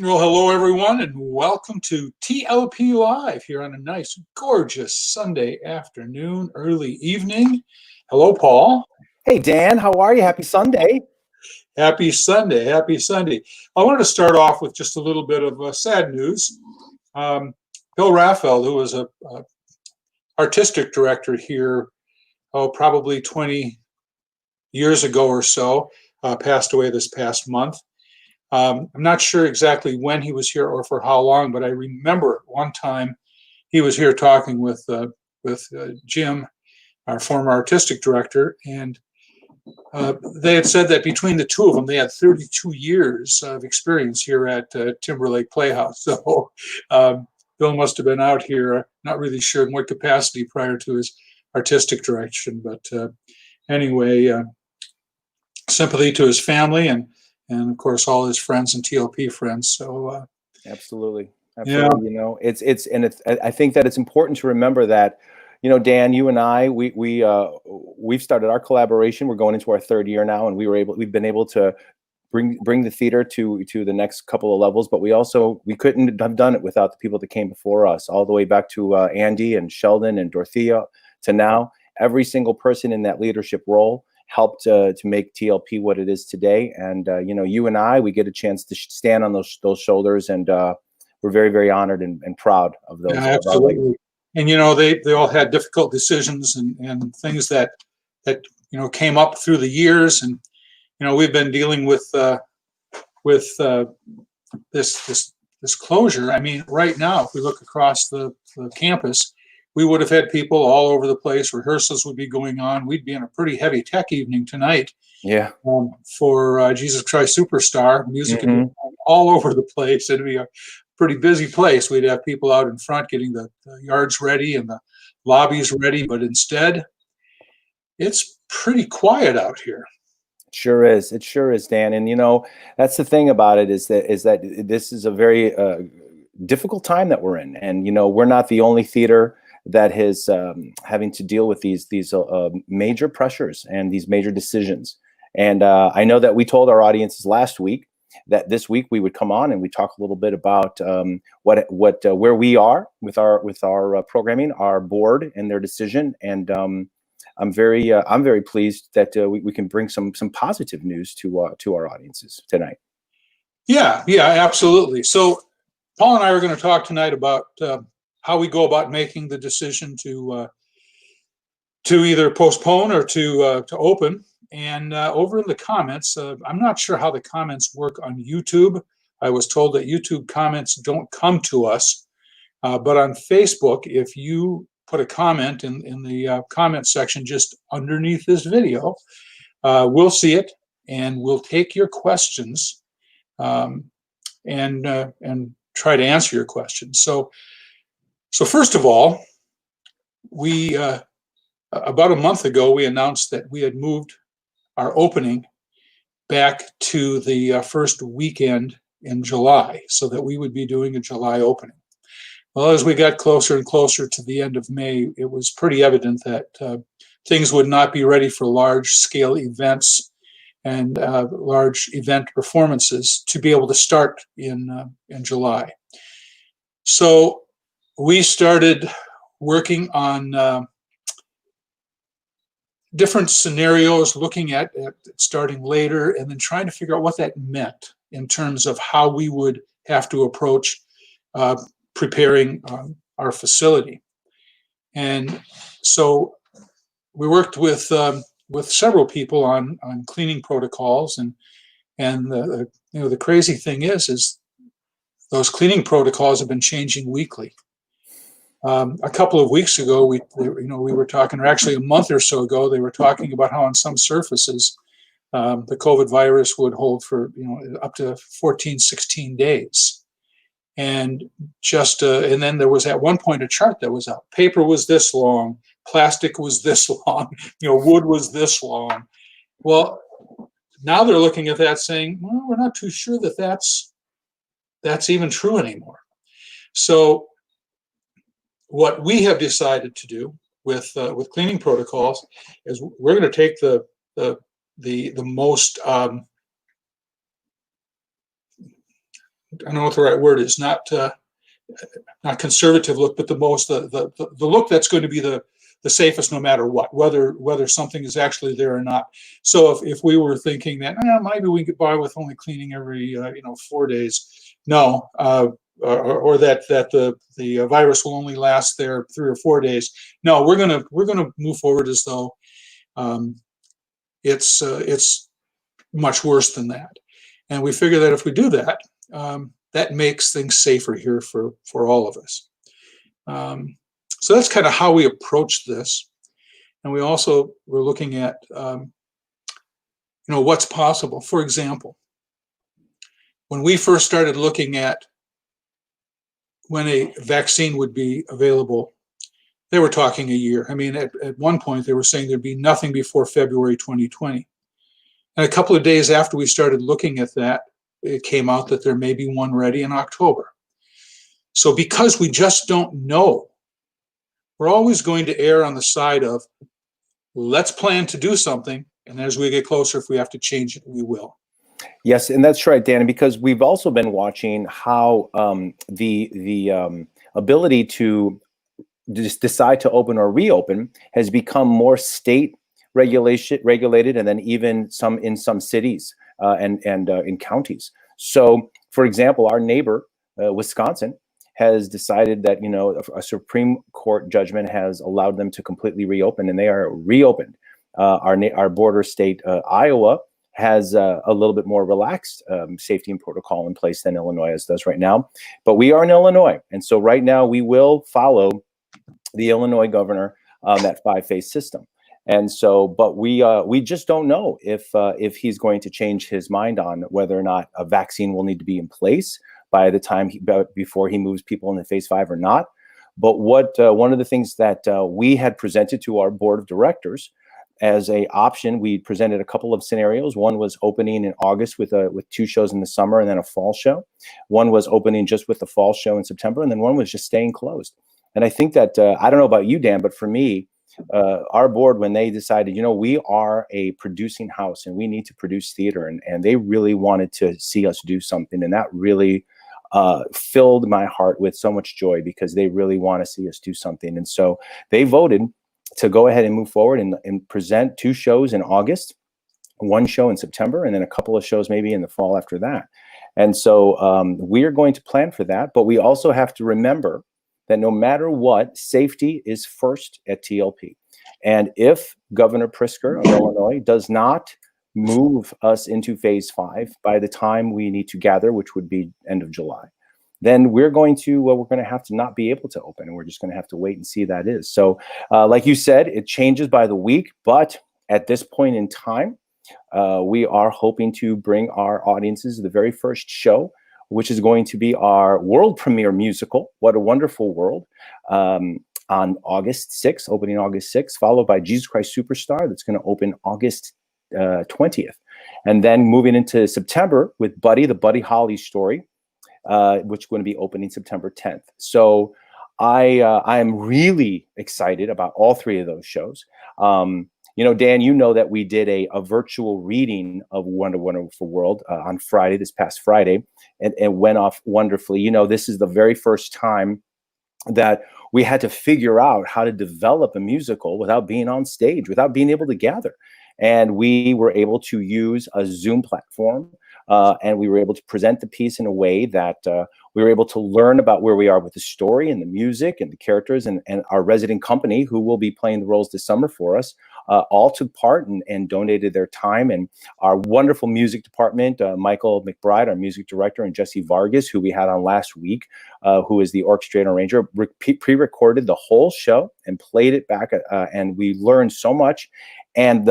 Well, hello everyone, and welcome to TLP Live here on a nice, gorgeous Sunday afternoon, early evening. Hello, Paul. Hey Dan, how are you? Happy Sunday. Happy Sunday. Happy Sunday. I wanted to start off with just a little bit of sad news. Um, Bill Raffeld, who was a artistic director here, probably 20 years ago or so, passed away this past month. I'm not sure exactly when he was here or for how long, but I remember one time he was here talking with Jim, our former artistic director, and they had said that between the two of them, they had 32 years of experience here at Timberlake Playhouse. So Bill must have been out here, not really sure in what capacity prior to his artistic direction, but anyway, sympathy to his family and of course all his friends and TLP friends. So Absolutely. yeah, Absolutely. I think that it's important to remember that, Dan, you and I, we've started our collaboration. We're going into our third year now, and we've been able to bring the theater to the next couple of levels, but we couldn't have done it without the people that came before us, all the way back to Andy and Sheldon and Dorothea to now. Every single person in that leadership role helped to make TLP what it is today. And you and I, we get a chance to stand on those shoulders, and we're very, very honored and proud of those. yeah, absolutely. And they all had difficult decisions and things that came up through the years, and we've been dealing with this closure. I mean, right now, if we look across the campus, we would have had people all over the place. Rehearsals would be going on. We'd be in a pretty heavy tech evening tonight. Yeah. For Jesus Christ Superstar, music would be all over the place. It'd be a pretty busy place. We'd have people out in front getting the yards ready and the lobbies ready, but instead, it's pretty quiet out here. Sure is. It sure is, Dan. And that's the thing about it is that this is a very difficult time that we're in, and we're not the only theater that is having to deal with these major pressures and these major decisions. And I know that we told our audiences last week that this week we would come on and we talk a little bit about where we are with our programming, our board, and their decision. And I'm very pleased that we can bring some positive news to our audiences tonight. Yeah, absolutely. So Paul and I are going to talk tonight about how we go about making the decision to either postpone or to open. And over in the comments, I'm not sure how the comments work on YouTube. I was told that YouTube comments don't come to us, but on Facebook, if you put a comment in the comment section just underneath this video, we'll see it and we'll take your questions and try to answer your questions. So first of all, we about a month ago we announced that we had moved our opening back to the first weekend in July, so that we would be doing a July opening. Well, as we got closer and closer to the end of May, it was pretty evident that things would not be ready for large-scale events and large event performances to be able to start in July. So we started working on different scenarios, looking at starting later, and then trying to figure out what that meant in terms of how we would have to approach preparing our facility. And so we worked with several people on cleaning protocols, and the crazy thing is those cleaning protocols have been changing weekly. A couple of weeks ago, we were talking, or actually a month or so ago, they were talking about how on some surfaces the COVID virus would hold for up to 14, 16 days. And and then there was at one point a chart that was out. Paper was this long, plastic was this long, wood was this long. Well, now they're looking at that saying, well, we're not too sure that that's even true anymore. So what we have decided to do with cleaning protocols is we're going to take the most I don't know what the right word is, not conservative look, but the look that's going to be the safest no matter what, whether something is actually there or not. So if we were thinking that maybe we could get by with only cleaning every 4 days, no, or that the virus will only last there 3 or 4 days. No, we're gonna move forward as though it's much worse than that, and we figure that if we do that, that makes things safer here for all of us. So that's kind of how we approach this, and we're looking at what's possible. For example, when we first started looking at when a vaccine would be available, they were talking a year. I mean, at one point they were saying there'd be nothing before February 2020. And a couple of days after we started looking at that, it came out that there may be one ready in October. So because we just don't know, we're always going to err on the side of let's plan to do something, and as we get closer, if we have to change it, we will. Yes, and that's right, Dan, because we've also been watching how the ability to just decide to open or reopen has become more state regulated, and then even in some cities and in counties. So, for example, our neighbor, Wisconsin, has decided that a Supreme Court judgment has allowed them to completely reopen, and they are reopened. Our border state, Iowa, has a little bit more relaxed safety and protocol in place than Illinois does right now. But we are in Illinois, and so right now we will follow the Illinois governor that 5-phase system. And so, but we just don't know if he's going to change his mind on whether or not a vaccine will need to be in place by the time before he moves people into phase 5 or not. But one of the things that we had presented to our board of directors as a option, we presented a couple of scenarios. One was opening in August with 2 shows in the summer and then a fall show. One was opening just with the fall show in September, and then one was just staying closed. And I think that I don't know about you, Dan, but for me, our board, when they decided, we are a producing house and we need to produce theater, and they really wanted to see us do something, and that really filled my heart with so much joy because they really want to see us do something. And so they voted to go ahead and move forward and present 2 shows in August, 1 show in September, and then a couple of shows maybe in the fall after that. And so we're going to plan for that, but we also have to remember that no matter what, safety is first at TLP. And if Governor Pritzker of Illinois does not move us into phase 5 by the time we need to gather, which would be end of July, then we're going to have to not be able to open, and we're just going to have to wait and see that is. So like you said, it changes by the week, but at this point in time, we are hoping to bring our audiences the very first show, which is going to be our world premiere musical, What a Wonderful World, on August 6th, opening August 6th, followed by Jesus Christ Superstar, that's going to open August 20th. And then moving into September with Buddy, the Buddy Holly story, which is going to be opening September 10th. So I am really excited about all 3 of those shows. Dan, that we did a virtual reading of Wonderful World on Friday, this past Friday, and it went off wonderfully. This is the very first time that we had to figure out how to develop a musical without being on stage, without being able to gather. And we were able to use a Zoom platform, and we were able to present the piece in a way that we were able to learn about where we are with the story and the music and the characters, and our resident company, who will be playing the roles this summer for us, all took part and donated their time. And our wonderful music department, Michael McBride, our music director, and Jesse Vargas, who we had on last week, who is the orchestrator and arranger, pre-recorded the whole show and played it back, and we learned so much. And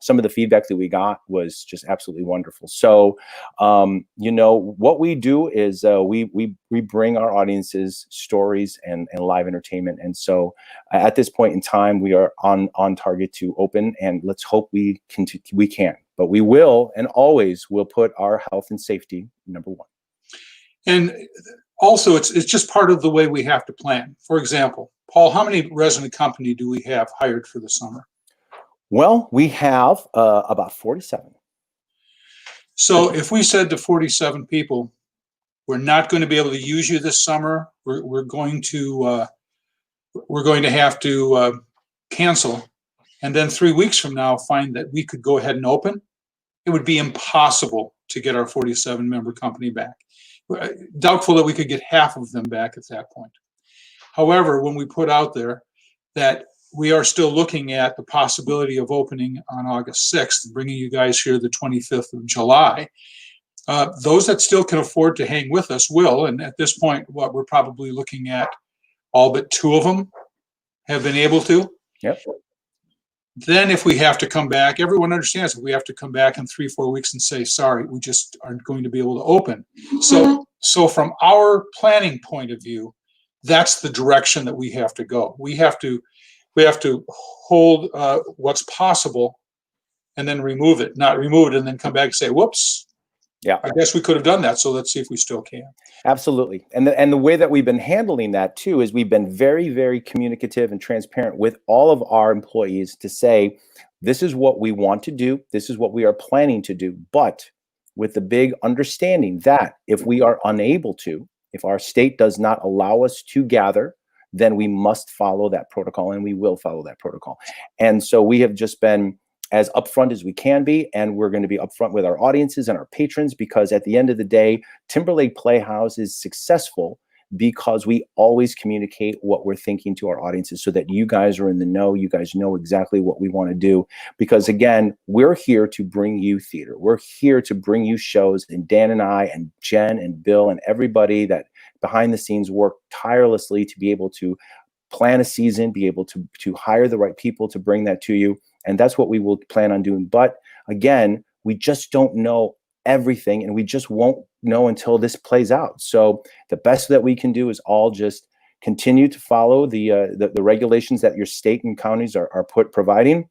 some of the feedback that we got was just absolutely wonderful. So, what we do is we bring our audiences stories and live entertainment. And so at this point in time, we are on target to open, and let's hope we can. But we will, and always will, put our health and safety number 1. And also, it's just part of the way we have to plan. For example, Paul, how many resident company do we have hired for the summer? Well, we have about 47. So if we said to 47 people, We're not going to be able to use you this summer. We're going to have to cancel, and then 3 weeks from now find that we could go ahead and open. It would be impossible to get our 47-member company back. Doubtful that we could get half of them back at that point. However, when we put out there that we are still looking at the possibility of opening on August 6th, bringing you guys here the 25th of July, those that still can afford to hang with us will. And at this point, what we're probably looking at, all but 2 of them have been able to. Yep. Then if we have to come back, everyone understands that we have to come back in 3-4 weeks and say, sorry, we just aren't going to be able to open. So from our planning point of view, that's the direction that we have to go. We have to hold what's possible and then remove it, not remove it and then come back and say, whoops, yeah, I guess we could have done that. So let's see if we still can. Absolutely. And the way that we've been handling that too is we've been very, very communicative and transparent with all of our employees to say, this is what we want to do. This is what we are planning to do. But with the big understanding that if we are unable to, if our state does not allow us to gather, then we must follow that protocol, and we will follow that protocol. And so we have just been as upfront as we can be, and we're going to be upfront with our audiences and our patrons, because at the end of the day, Timberlake Playhouse is successful because we always communicate what we're thinking to our audiences so that you guys are in the know. You guys know exactly what we want to do, because again, we're here to bring you theater. We're here to bring you shows, and Dan and I and Jen and Bill and everybody that behind the scenes work tirelessly to be able to plan a season, be able to hire the right people to bring that to you. And that's what we will plan on doing. But again, we just don't know everything, and we just won't know until this plays out. So the best that we can do is all just continue to follow the regulations that your state and counties are providing.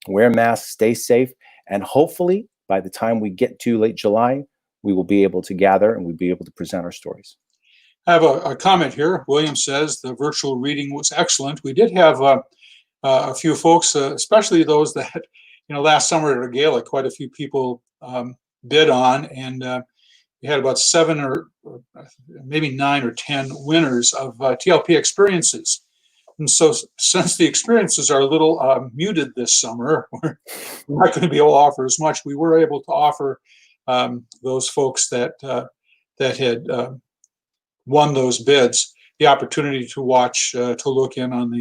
Wear masks, stay safe, and hopefully by the time we get to late July, we will be able to gather and we'll be able to present our stories. I have a comment here. William says the virtual reading was excellent. We did have a few folks, especially those that, last summer at a gala, quite a few people bid on, and we had about 7 or maybe 9 or 10 winners of TLP experiences. And so since the experiences are a little muted this summer, we're not going to be able to offer as much. We were able to offer those folks that had won those bids the opportunity to watch, to look in on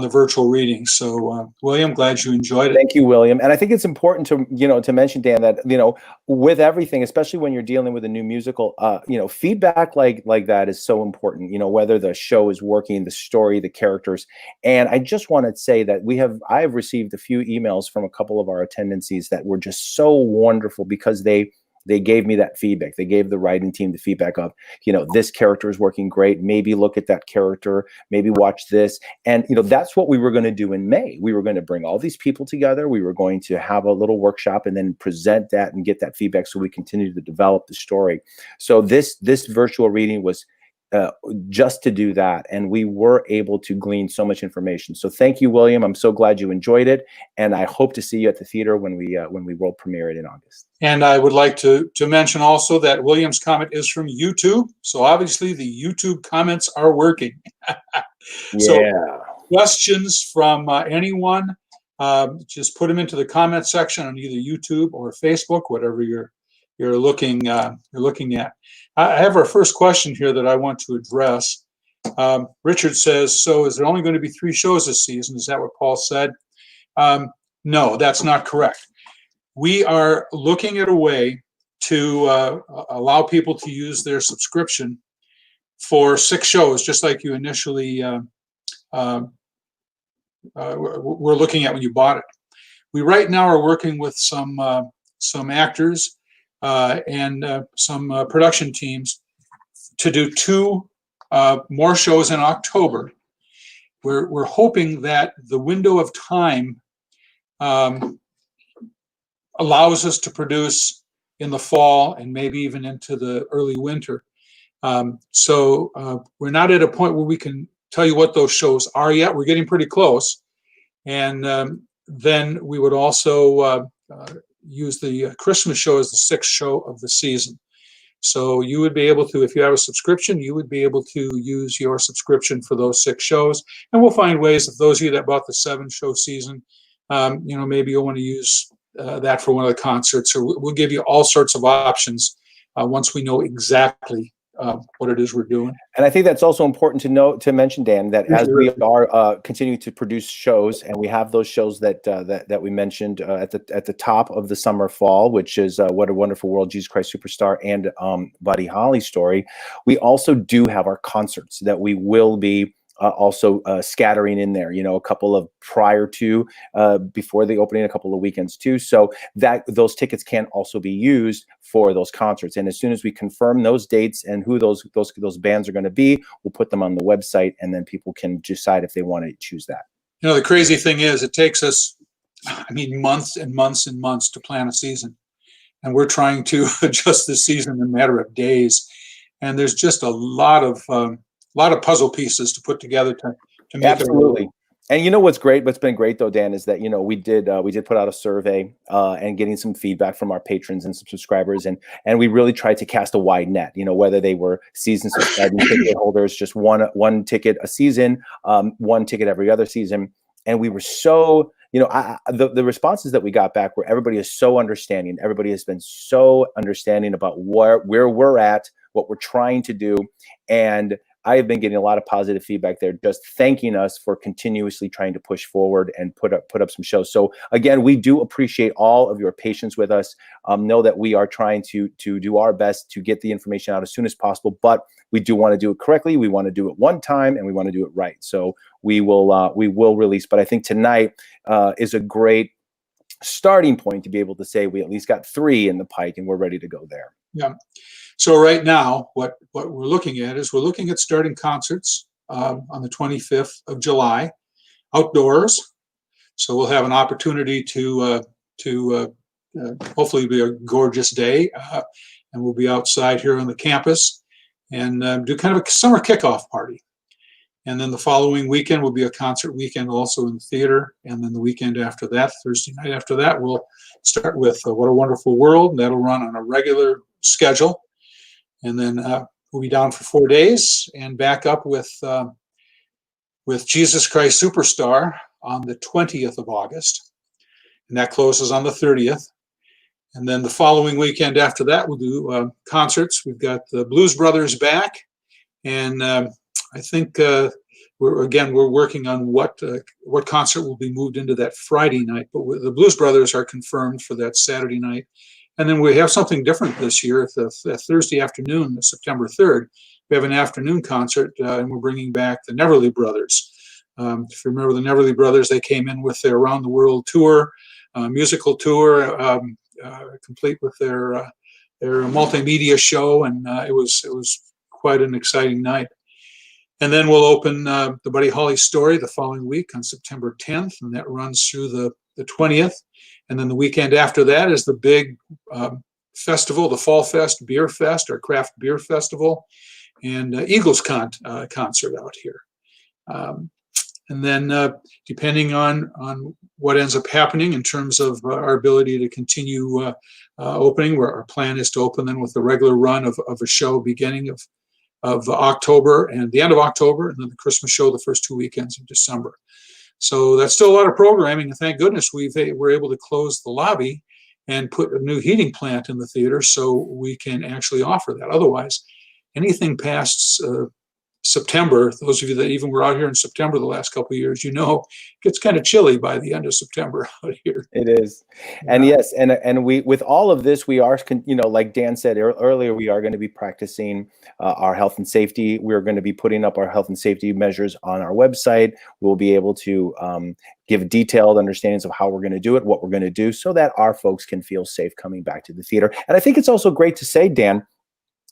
the virtual reading. So, William, glad you enjoyed it. Thank you, William. And I think it's important to, to mention, Dan, that, with everything, especially when you're dealing with a new musical, feedback like that is so important, whether the show is working, the story, the characters. And I just want to say that I have received a few emails from a couple of our attendances that were just so wonderful, because they gave me that feedback. They gave the writing team the feedback of, this character is working great. Maybe look at that character, maybe watch this. And, that's what we were going to do in May. We were going to bring all these people together. We were going to have a little workshop and then present that and get that feedback so we continue to develop the story. So this virtual reading was just to do that. And we were able to glean so much information. So thank you, William. I'm so glad you enjoyed it. And I hope to see you at the theater when we world premiere it in August. And I would like to mention also that William's comment is from YouTube. So obviously the YouTube comments are working. So questions from anyone, just put them into the comment section on either YouTube or Facebook, whatever you're looking at. I have our first question here that I want to address. Richard says, so is there only going to be 3 shows this season? Is that what Paul said? No, that's not correct. We are looking at a way to allow people to use their subscription for 6 shows, just like you initially were looking at when you bought it. We right now are working with some actors and some production teams to do 2 more shows in October. We're hoping that the window of time allows us to produce in the fall and maybe even into the early winter. So we're not at a point where we can tell you what those shows are yet. We're getting pretty close. And then we would also use the Christmas show as the 6th show of the season. So you would be able to, if you have a subscription, you would be able to use your subscription for those 6 shows. And we'll find ways, if those of you that bought the 7-show season, maybe you'll want to use that for one of the concerts, or we'll give you all sorts of options once we know exactly what it is we're doing. And I think that's also important to mention, Dan, that as we are continuing to produce shows, and we have those shows that we mentioned at the top of the summer fall, which is What a Wonderful World, Jesus Christ Superstar, and Buddy Holly Story. We also do have our concerts that we will be also scattering in there, a couple of prior to before the opening, a couple of weekends too, so that those tickets can also be used for those concerts. And as soon as we confirm those dates and who those bands are going to be, we'll put them on the website, and then people can decide if they want to choose that. The crazy thing is, it takes us, months and months and months to plan a season, and we're trying to adjust the season in a matter of days. And there's just a lot of puzzle pieces to put together to make Absolutely. And what's great, what's been great though, Dan, is that, we did put out a survey and getting some feedback from our patrons and some subscribers. And we really tried to cast a wide net, whether they were season subscribing ticket holders, just one ticket a season, one ticket every other season. And we were so, the responses that we got back were everybody is so understanding. Everybody has been so understanding about where we're at, what we're trying to do. And I have been getting a lot of positive feedback there, just thanking us for continuously trying to push forward and put up some shows. So again, we do appreciate all of your patience with us. Know that we are trying to do our best to get the information out as soon as possible, but we do want to do it correctly. We want to do it one time, and we want to do it right. So we will release. But I think tonight is a great starting point to be able to say we at least got 3 in the pike, and we're ready to go there. Yeah. So right now, what we're looking at is we're looking at starting concerts on the 25th of July, outdoors. So we'll have an opportunity to hopefully be a gorgeous day, and we'll be outside here on the campus and do kind of a summer kickoff party. And then the following weekend will be a concert weekend also in the theater. And then the weekend after that, Thursday night after that, we'll start with What a Wonderful World. That'll run on a regular schedule. And then we'll be down for 4 days and back up with Jesus Christ Superstar on the 20th of August. And that closes on the 30th. And then the following weekend after that, we'll do concerts. We've got the Blues Brothers back. And I think we're working on what concert will be moved into that Friday night. But the Blues Brothers are confirmed for that Saturday night. And then we have something different this year. The Thursday afternoon, September 3rd, we have an afternoon concert, and we're bringing back the Neverly Brothers. If you remember the Neverly Brothers, they came in with their Around the World tour, musical tour, complete with their multimedia show, and it was quite an exciting night. And then we'll open the Buddy Holly Story the following week on September 10th, and that runs through the 20th. And then the weekend after that is the big festival, the Fall Fest Beer Fest, our craft beer festival, and Eagles concert out here. And then depending on what ends up happening in terms of our ability to continue opening, where our plan is to open then with the regular run of a show beginning of October and the end of October, and then the Christmas show the first 2 weekends of December. So that's still a lot of programming, and thank goodness we're able to close the lobby and put a new heating plant in the theater so we can actually offer that. Otherwise, anything past September, those of you that even were out here in September the last couple of years, it gets kind of chilly by the end of September out here. It is. And yes, and we, with all of this, we are, like Dan said earlier, we are going to be practicing our health and safety. We're going to be putting up our health and safety measures on our website. We'll be able to give detailed understandings of how we're going to do it, what we're going to do, so that our folks can feel safe coming back to the theater. And I think it's also great to say, Dan,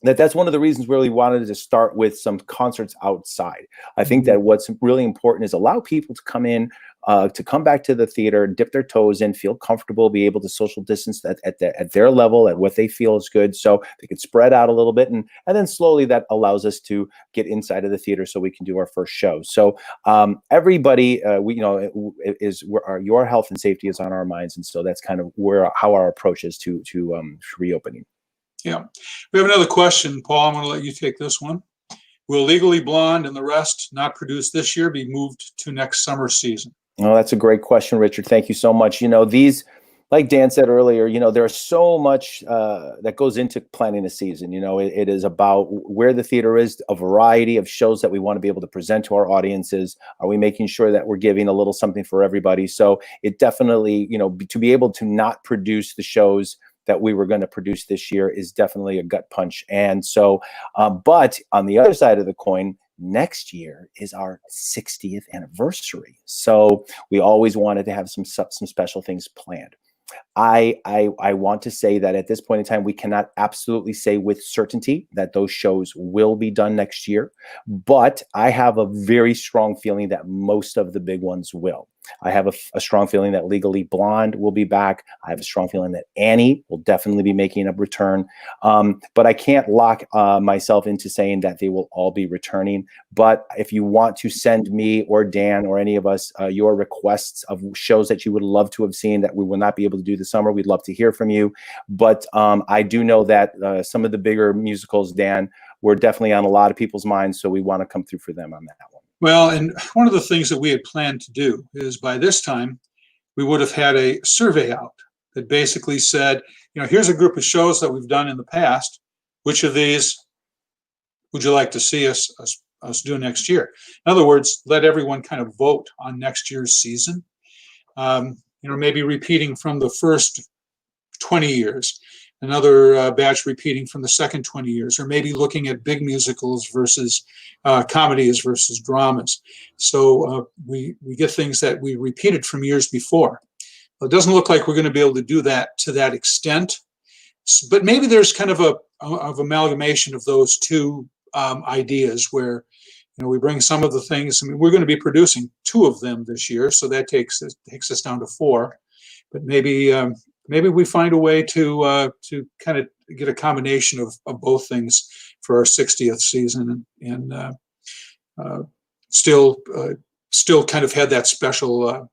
that's one of the reasons we really wanted to start with some concerts outside. I think that what's really important is allow people to come in, to come back to the theater, dip their toes in, feel comfortable, be able to social distance at their level, at what they feel is good, so they can spread out a little bit, and then slowly that allows us to get inside of the theater so we can do our first show. So everybody, your health and safety is on our minds, and so that's kind of how our approach is to reopening. Yeah. We have another question, Paul. I'm going to let you take this one. Will Legally Blonde and the rest not produced this year be moved to next summer season? Oh, that's a great question, Richard. Thank you so much. These, like Dan said earlier, there's so much that goes into planning a season. It is about where the theater is, a variety of shows that we want to be able to present to our audiences. Are we making sure that we're giving a little something for everybody? So it definitely, to be able to not produce the shows that we were going to produce this year is definitely a gut punch. And so, but on the other side of the coin, next year is our 60th anniversary. So we always wanted to have some special things planned. I want to say that at this point in time, we cannot absolutely say with certainty that those shows will be done next year, but I have a very strong feeling that most of the big ones will. I have a strong feeling that Legally Blonde will be back. I have a strong feeling that Annie will definitely be making a return. But I can't lock myself into saying that they will all be returning. But if you want to send me or Dan or any of us your requests of shows that you would love to have seen that we will not be able to do this summer, we'd love to hear from you. But I do know that some of the bigger musicals, Dan, were definitely on a lot of people's minds. So we want to come through for them on that one. Well, and one of the things that we had planned to do is by this time, we would have had a survey out that basically said, here's a group of shows that we've done in the past. Which of these would you like to see us do next year? In other words, let everyone kind of vote on next year's season. Maybe repeating from the first 20 years, another batch repeating from the second 20 years, or maybe looking at big musicals versus comedies versus dramas. So we get things that we repeated from years before. Well, it doesn't look like we're going to be able to do that to that extent, but maybe there's kind of of amalgamation of those two ideas where we bring some of the things. I mean, we're going to be producing 2 of them this year, so that takes us down to 4. But maybe we find a way to kind of get a combination of both things for our 60th season, and still kind of had that special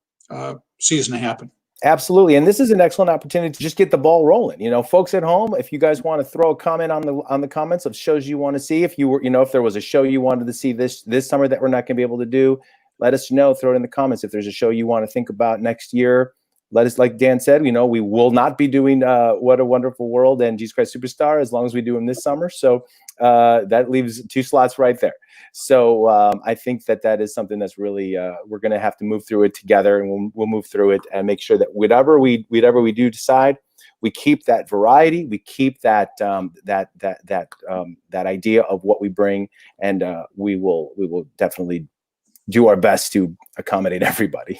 season to happen. Absolutely. And this is an excellent opportunity to just get the ball rolling. Folks at home, if you guys want to throw a comment on the comments of shows you want to see, if there was a show you wanted to see this summer that we're not going to be able to do, let us know. Throw it in the comments. If there's a show you want to think about next year, let us, like Dan said, we will not be doing What a Wonderful World and Jesus Christ Superstar as long as we do them this summer. So that leaves 2 slots right there. So I think that is something that's really we're going to have to move through it together, and we'll move through it and make sure that whatever we do decide, we keep that variety, we keep that idea of what we bring, and we will definitely do our best to accommodate everybody.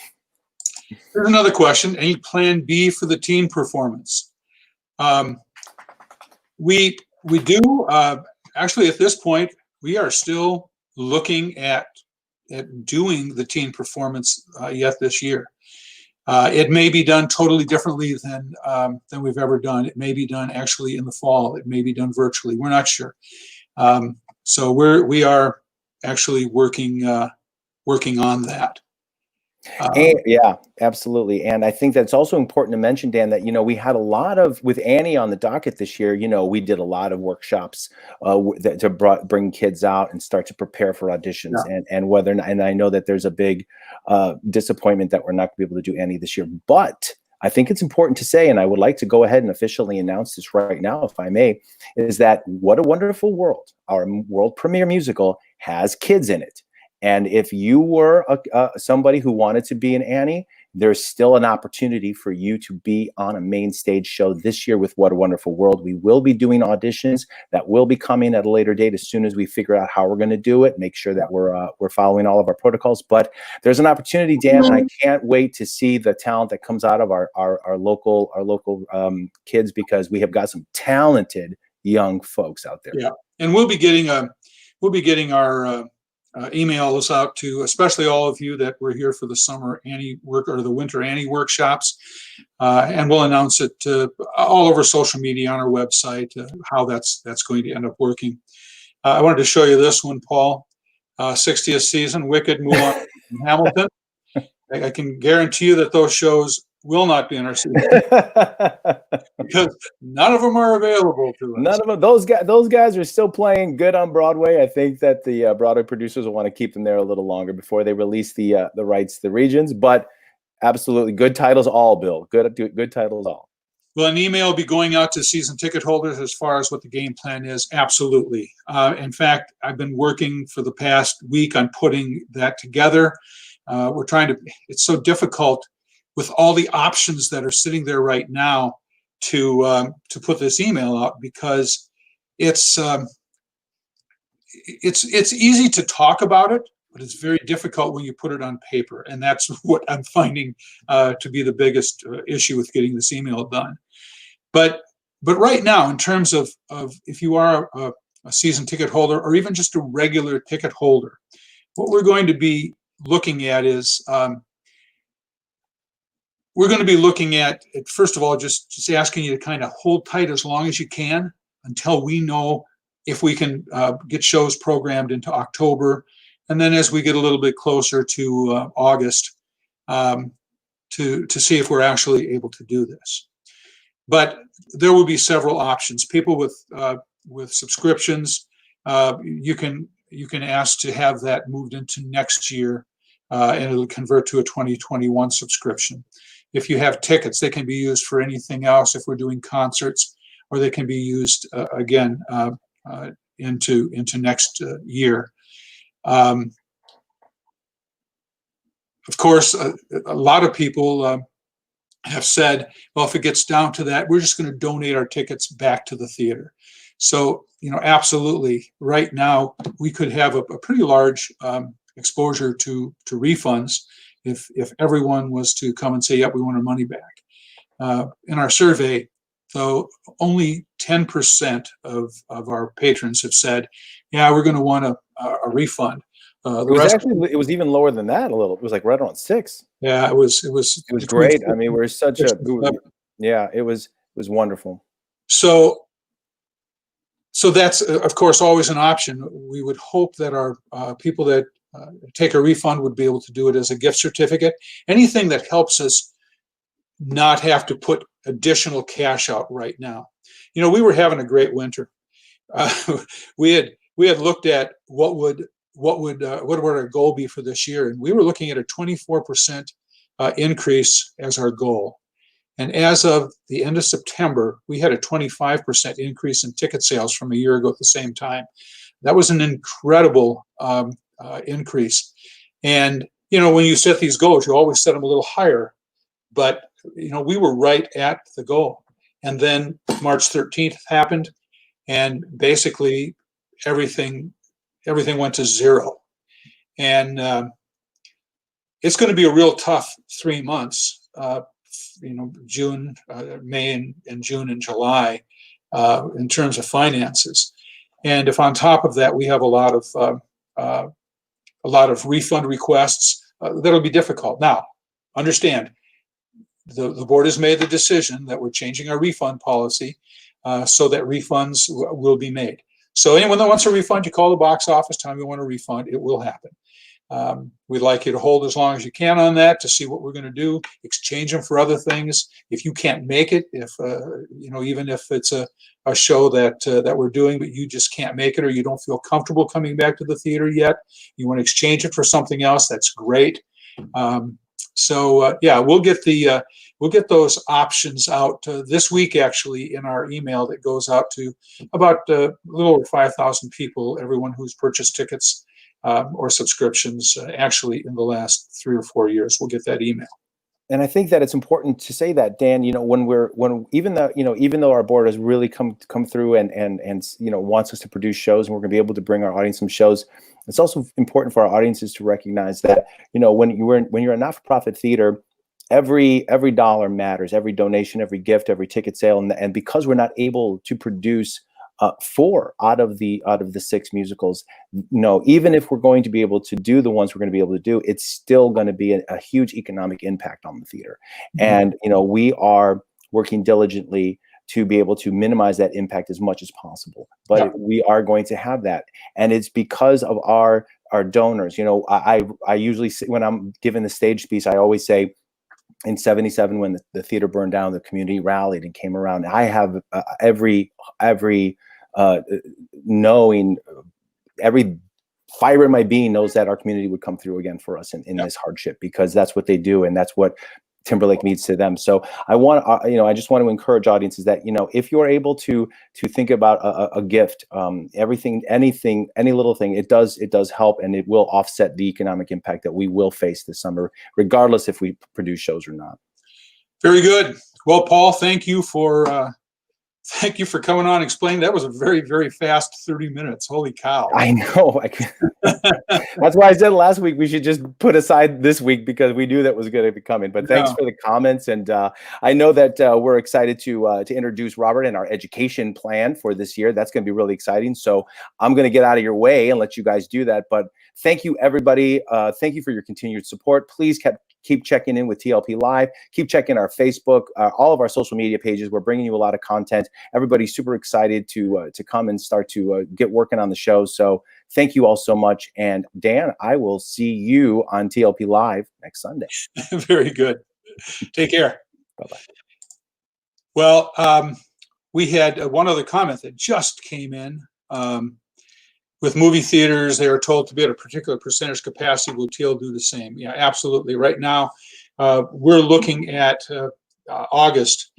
Here's another question. Any plan B for the teen performance? We do. Actually, at this point, we are still looking at doing the teen performance yet this year. It may be done totally differently than we've ever done. It may be done actually in the fall. It may be done virtually. We're not sure. So we are actually working on that. Yeah, absolutely. And I think that's also important to mention, Dan, that, we had a lot of, with Annie on the docket this year, we did a lot of workshops to bring kids out and start to prepare for auditions. Yeah. And I know that there's a big disappointment that we're not going to be able to do Annie this year. But I think it's important to say, and I would like to go ahead and officially announce this right now, if I may, is that What a Wonderful World, our world premiere musical, has kids in it. And if you were somebody who wanted to be an Annie, there's still an opportunity for you to be on a main stage show this year with What a Wonderful World. We will be doing auditions that will be coming at a later date as soon as we figure out how we're going to do it, make sure that we're following all of our protocols. But there's an opportunity, Dan, and I can't wait to see the talent that comes out of our local kids, because we have got some talented young folks out there. Yeah, and we'll be getting our emails out to especially all of you that were here for the summer Annie or the winter Annie workshops, and we'll announce it all over social media, on our website, how that's going to end up working. I wanted to show you this one, Paul. 60th season, Wicked, Mulan, and Hamilton. I can guarantee you that those shows will not be in our season because none of them are available to us. None of them. Those guys are still playing good on Broadway. I think that the Broadway producers will want to keep them there a little longer before they release the rights to the regions. But absolutely, good titles all, Bill. Good titles all. Well, an email will be going out to season ticket holders as far as what the game plan is. Absolutely. In fact, I've been working for the past week on putting that together. We're trying to. It's so difficult with all the options that are sitting there right now to put this email out, because it's easy to talk about it, but it's very difficult when you put it on paper, and that's what I'm finding to be the biggest issue with getting this email done. But right now, in terms of if you are a season ticket holder or even just a regular ticket holder, what we're going to be looking at is we're going to be looking at, first of all, just asking you to kind of hold tight as long as you can until we know if we can get shows programmed into October. And then as we get a little bit closer to August, to see if we're actually able to do this. But there will be several options. People with subscriptions, you can ask to have that moved into next year, and it'll convert to a 2021 subscription. If you have tickets, they can be used for anything else if we're doing concerts, or they can be used again into next year. Of course, a lot of people have said, well, if it gets down to that, we're just going to donate our tickets back to the theater. So, absolutely, right now, we could have a pretty large exposure to refunds if everyone was to come and say, yep, we want our money back. In our survey, though, only 10% of our patrons have said, yeah, we're going to want a refund. It was even lower than that a little. It was like right around 6. Yeah, it was great. I mean, we're such a, yeah, it was wonderful. So that's, of course, always an option. We would hope that our people that take a refund would be able to do it as a gift certificate. Anything that helps us not have to put additional cash out right now. We were having a great winter. We had looked at what would our goal be for this year, and we were looking at a 24% increase as our goal. And as of the end of September, we had a 25% increase in ticket sales from a year ago at the same time. That was an incredible increase. And when you set these goals, you always set them a little higher. But we were right at the goal. And then March 13th happened, and basically everything went to zero. And it's going to be a real tough 3 months. June, May, and June and July, in terms of finances. And if on top of that we have a lot of refund requests, that'll be difficult. Now, understand, the board has made the decision that we're changing our refund policy so that refunds will be made. So anyone that wants a refund, you call the box office, tell them you want a refund, it will happen. We'd like you to hold as long as you can on that to see what we're going to do, exchange them for other things. If you can't make it, even if it's a show that we're doing, but you just can't make it, or you don't feel comfortable coming back to the theater yet, you want to exchange it for something else, that's great. Yeah, we'll get those options out this week, actually, in our email that goes out to about a little over 5,000 people, everyone who's purchased tickets or subscriptions actually in the last 3 or 4 years. We'll get that email. And I think that it's important to say that, Dan, even though our board has really come through and wants us to produce shows, and we're going to be able to bring our audience some shows, it's also important for our audiences to recognize that, when you're a not-for-profit theater, every dollar matters, every donation, every gift, every ticket sale, and because we're not able to produce 4 out of the 6 musicals, even if we're going to be able to do the ones we're going to be able to do, it's still going to be a huge economic impact on the theater. Mm-hmm. And we are working diligently to be able to minimize that impact as much as possible. But we are going to have that, and it's because of our donors. I usually say, when I'm giving the stage piece, I always say, in 77, when the theater burned down, the community rallied and came around. I have every knowing, every fiber in my being knows that our community would come through again for us in this hardship, because that's what they do, and that's what Timberlake means to them. So I want, I just want to encourage audiences that, if you're able to think about a gift, everything, anything, any little thing, it does help, and it will offset the economic impact that we will face this summer, regardless if we produce shows or not. Very good. Well, Paul, thank you for coming on and explaining. That was a very, very fast 30 minutes. Holy cow. I know. That's why I said last week we should just put aside this week, because we knew that was going to be coming. But thanks for the comments. And I know that we're excited to introduce Robert and our education plan for this year. That's going to be really exciting. So I'm going to get out of your way and let you guys do that. But thank you, everybody. Thank you for your continued support. Please keep checking in with TLP Live. Keep checking our Facebook, all of our social media pages. We're bringing you a lot of content. Everybody's super excited to come and start to get working on the show. So thank you all so much. And Dan, I will see you on TLP Live next Sunday. Very good. Take care. Bye-bye. Well, we had one other comment that just came in. With movie theaters, they are told to be at a particular percentage capacity. Will TL do the same? Yeah, absolutely. Right now, we're looking at August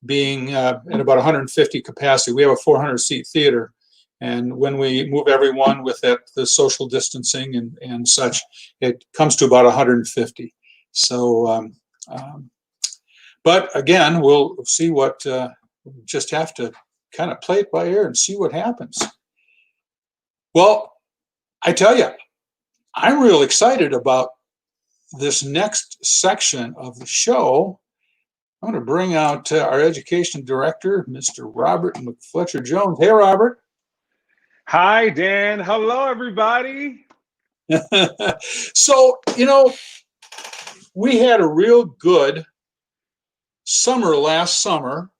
being at about 150 capacity. We have a 400-seat theater, and when we move everyone with the social distancing and such, it comes to about 150. So, but again, we'll see what. Just have to kind of play it by ear and see what happens. Well, I tell you, I'm real excited about this next section of the show. I'm going to bring out our education director, Mr. Robert McFletcher-Jones. Hey, Robert. Hi, Dan. Hello, everybody. So, we had a real good summer last summer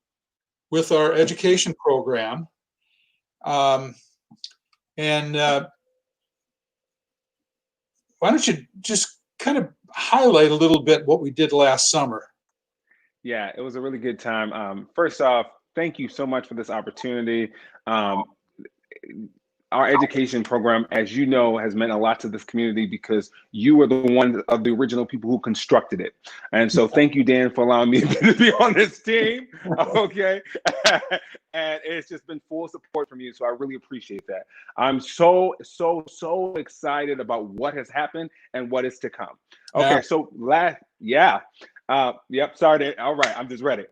with our education program. And why don't you just kind of highlight a little bit what we did last summer? Yeah, it was a really good time. First off, thank you so much for this opportunity. Our education program, as you know, has meant a lot to this community because you were the one of the original people who constructed it. And so thank you, Dan, for allowing me to be on this team. Okay. And it's just been full support from you. So I really appreciate that. I'm so excited about what has happened and what is to come. Okay. Yeah. So yep. Sorry, Dan. All right. I'm just ready.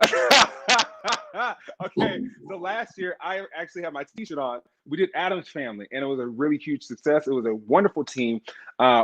Okay, so last year I actually had my t-shirt on. We did Addams Family, and it was a really huge success. It was a wonderful team.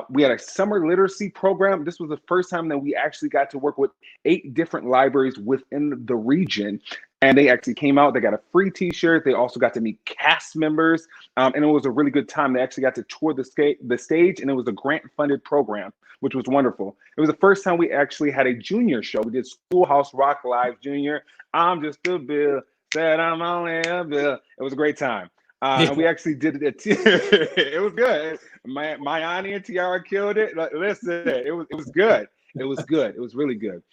We had a summer literacy program. This was the first time that we actually got to work with 8 different libraries within the region. And they actually came out. They got a free t-shirt. They also got to meet cast members. And it was a really good time. They actually got to tour the stage, and it was a grant-funded program, which was wonderful. It was the first time we actually had a junior show. We did Schoolhouse Rock Live Junior. I'm just a bill, said I'm only a bill. It was a great time. And we actually did it. It was good. My Auntie and Tiara killed it. Listen, it was good. It was good. It was really good.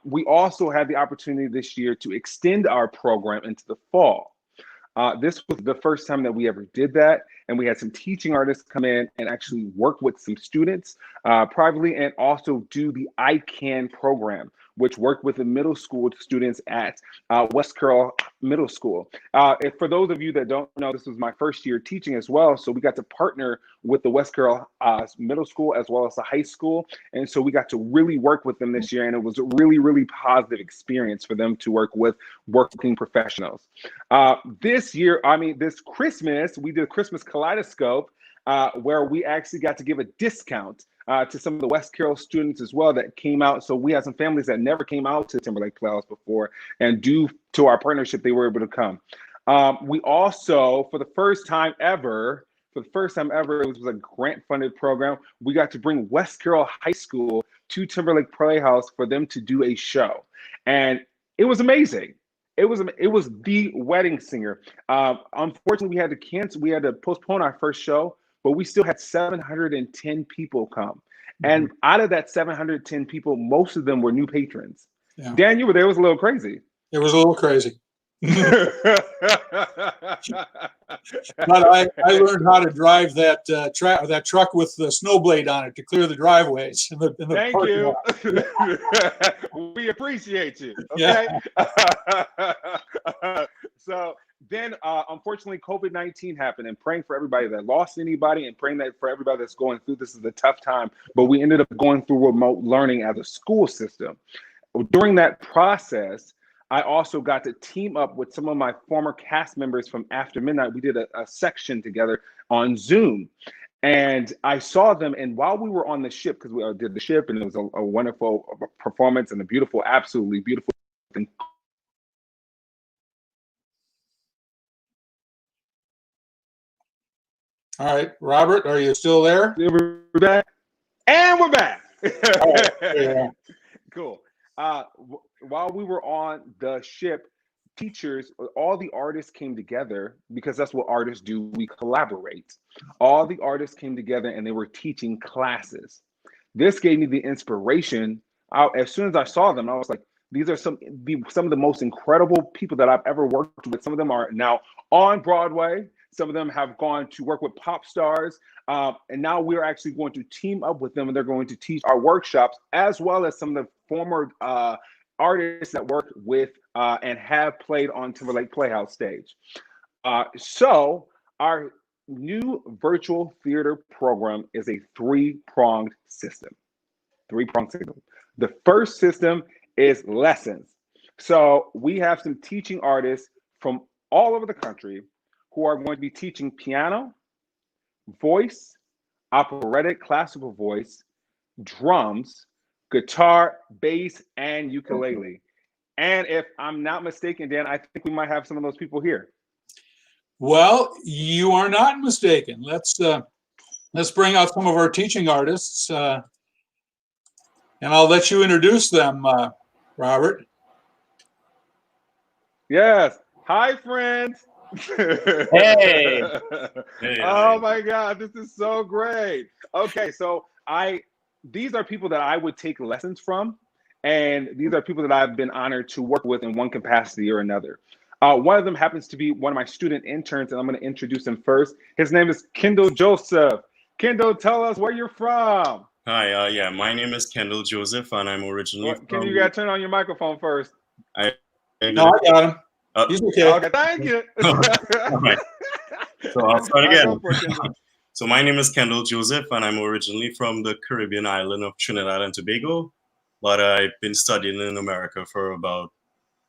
We also had the opportunity this year to extend our program into the fall. This was the first time that we ever did that. And we had some teaching artists come in and actually work with some students privately, and also do the ICANN program, which worked with the middle school students at West Carroll Middle School. And for those of you that don't know, this was my first year teaching as well. So we got to partner with the West Carroll Middle School as well as the high school. And so we got to really work with them this year. And it was a really, really positive experience for them to work with working professionals. This Christmas, we did a Christmas Kaleidoscope where we actually got to give a discount to some of the West Carroll students as well that came out. So we had some families that never came out to Timberlake Playhouse before, and due to our partnership, they were able to come. We also, for the first time ever, it was a grant-funded program. We got to bring West Carroll High School to Timberlake Playhouse for them to do a show, and it was amazing. It was The Wedding Singer. Unfortunately, we had to postpone our first show, but we still had 710 people come. And out of that 710 people, most of them were new patrons. Yeah. Dan, you were there. It was a little crazy. It was a little crazy. But I learned how to drive that truck with the snow blade on it to clear the driveways. In the Thank you. We appreciate you. Okay. Yeah. So then, unfortunately, COVID-19 happened, and praying for everybody that lost anybody, and praying that for everybody that's going through this is a tough time. But we ended up going through remote learning as a school system. During that process, I also got to team up with some of my former cast members from After Midnight. We did a section together on Zoom. And I saw them, and while we were on the ship, because we did the ship, and it was a wonderful performance and a beautiful, absolutely beautiful thing. All right, Robert, are you still there? We're back. And we're back. Right, yeah. Cool. While we were on the ship, teachers, all the artists came together, because that's what artists do. We collaborate. All the artists came together and they were teaching classes. This gave me the inspiration. As soon as I saw them, I was like, these are some of the most incredible people that I've ever worked with. Some of them are now on Broadway. Some of them have gone to work with pop stars. And now we're actually going to team up with them, and they're going to teach our workshops, as well as some of the former artists that worked with and have played on Timberlake Playhouse stage. So our new virtual theater program is a three-pronged system. The first system is lessons. So we have some teaching artists from all over the country who are going to be teaching piano, voice, operatic classical voice, drums, guitar, bass, and ukulele. And if I'm not mistaken, Dan, I think we might have some of those people here. Well, you are not mistaken. Let's bring out some of our teaching artists, and I'll let you introduce them, Robert. Yes. Hi, friends. Hey. Oh my God, this is so great. Okay, so these are people that I would take lessons from, and these are people that I've been honored to work with in one capacity or another. One of them happens to be one of my student interns, and I'm going to introduce him first. His name is Kendall Joseph. Kendall, tell us where you're from. Hi, yeah, my name is Kendall Joseph, and I'm originally from... Can you guys turn on your microphone first? No, I got him. He's okay. Okay, thank you. All right. So I'll start again. So my name is Kendall Joseph, and I'm originally from the Caribbean island of Trinidad and Tobago, but I've been studying in America for about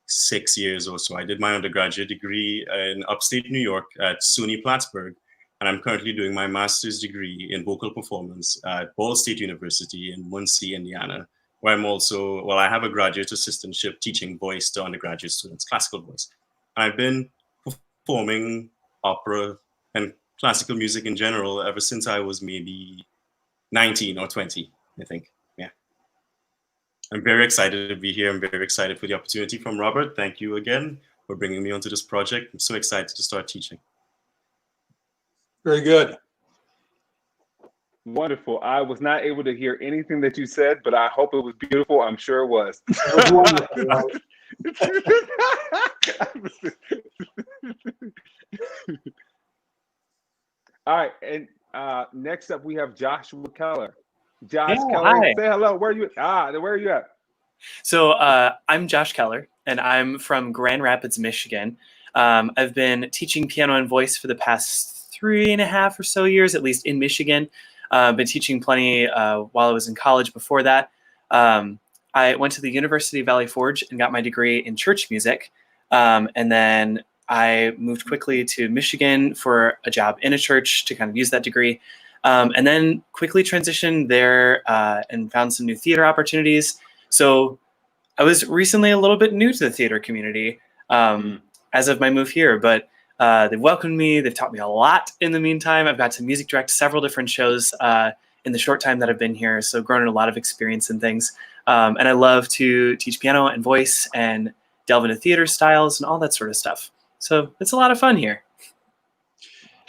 6 years or so. I did my undergraduate degree in upstate New York at SUNY Plattsburgh, and I'm currently doing my master's degree in vocal performance at Ball State University in Muncie, Indiana, where I'm also, well, I have a graduate assistantship teaching voice to undergraduate students, classical voice. I've been performing opera and classical music in general ever since I was maybe 19 or 20, I think. Yeah. I'm very excited to be here. I'm very excited for the opportunity from Robert. Thank you again for bringing me onto this project. I'm so excited to start teaching. Very good. Wonderful. I was not able to hear anything that you said, but I hope it was beautiful. I'm sure it was. It was wonderful. All right, and next up we have Joshua Keller. Josh Keller, hi. say hello. Where are you? Where are you at? So I'm Josh Keller, and I'm from Grand Rapids, Michigan. I've been teaching piano and voice for the past 3.5 or so years, at least in Michigan. Been teaching plenty while I was in college before that. I went to the University of Valley Forge and got my degree in church music. And then I moved quickly to Michigan for a job in a church to kind of use that degree. And then quickly transitioned there and found some new theater opportunities. So I was recently a little bit new to the theater community as of my move here, but they've welcomed me. They've taught me a lot in the meantime. I've got to music direct several different shows in the short time that I've been here. So grown a lot of experience in things. And I love to teach piano and voice and delve into theater styles and all that sort of stuff. So it's a lot of fun here.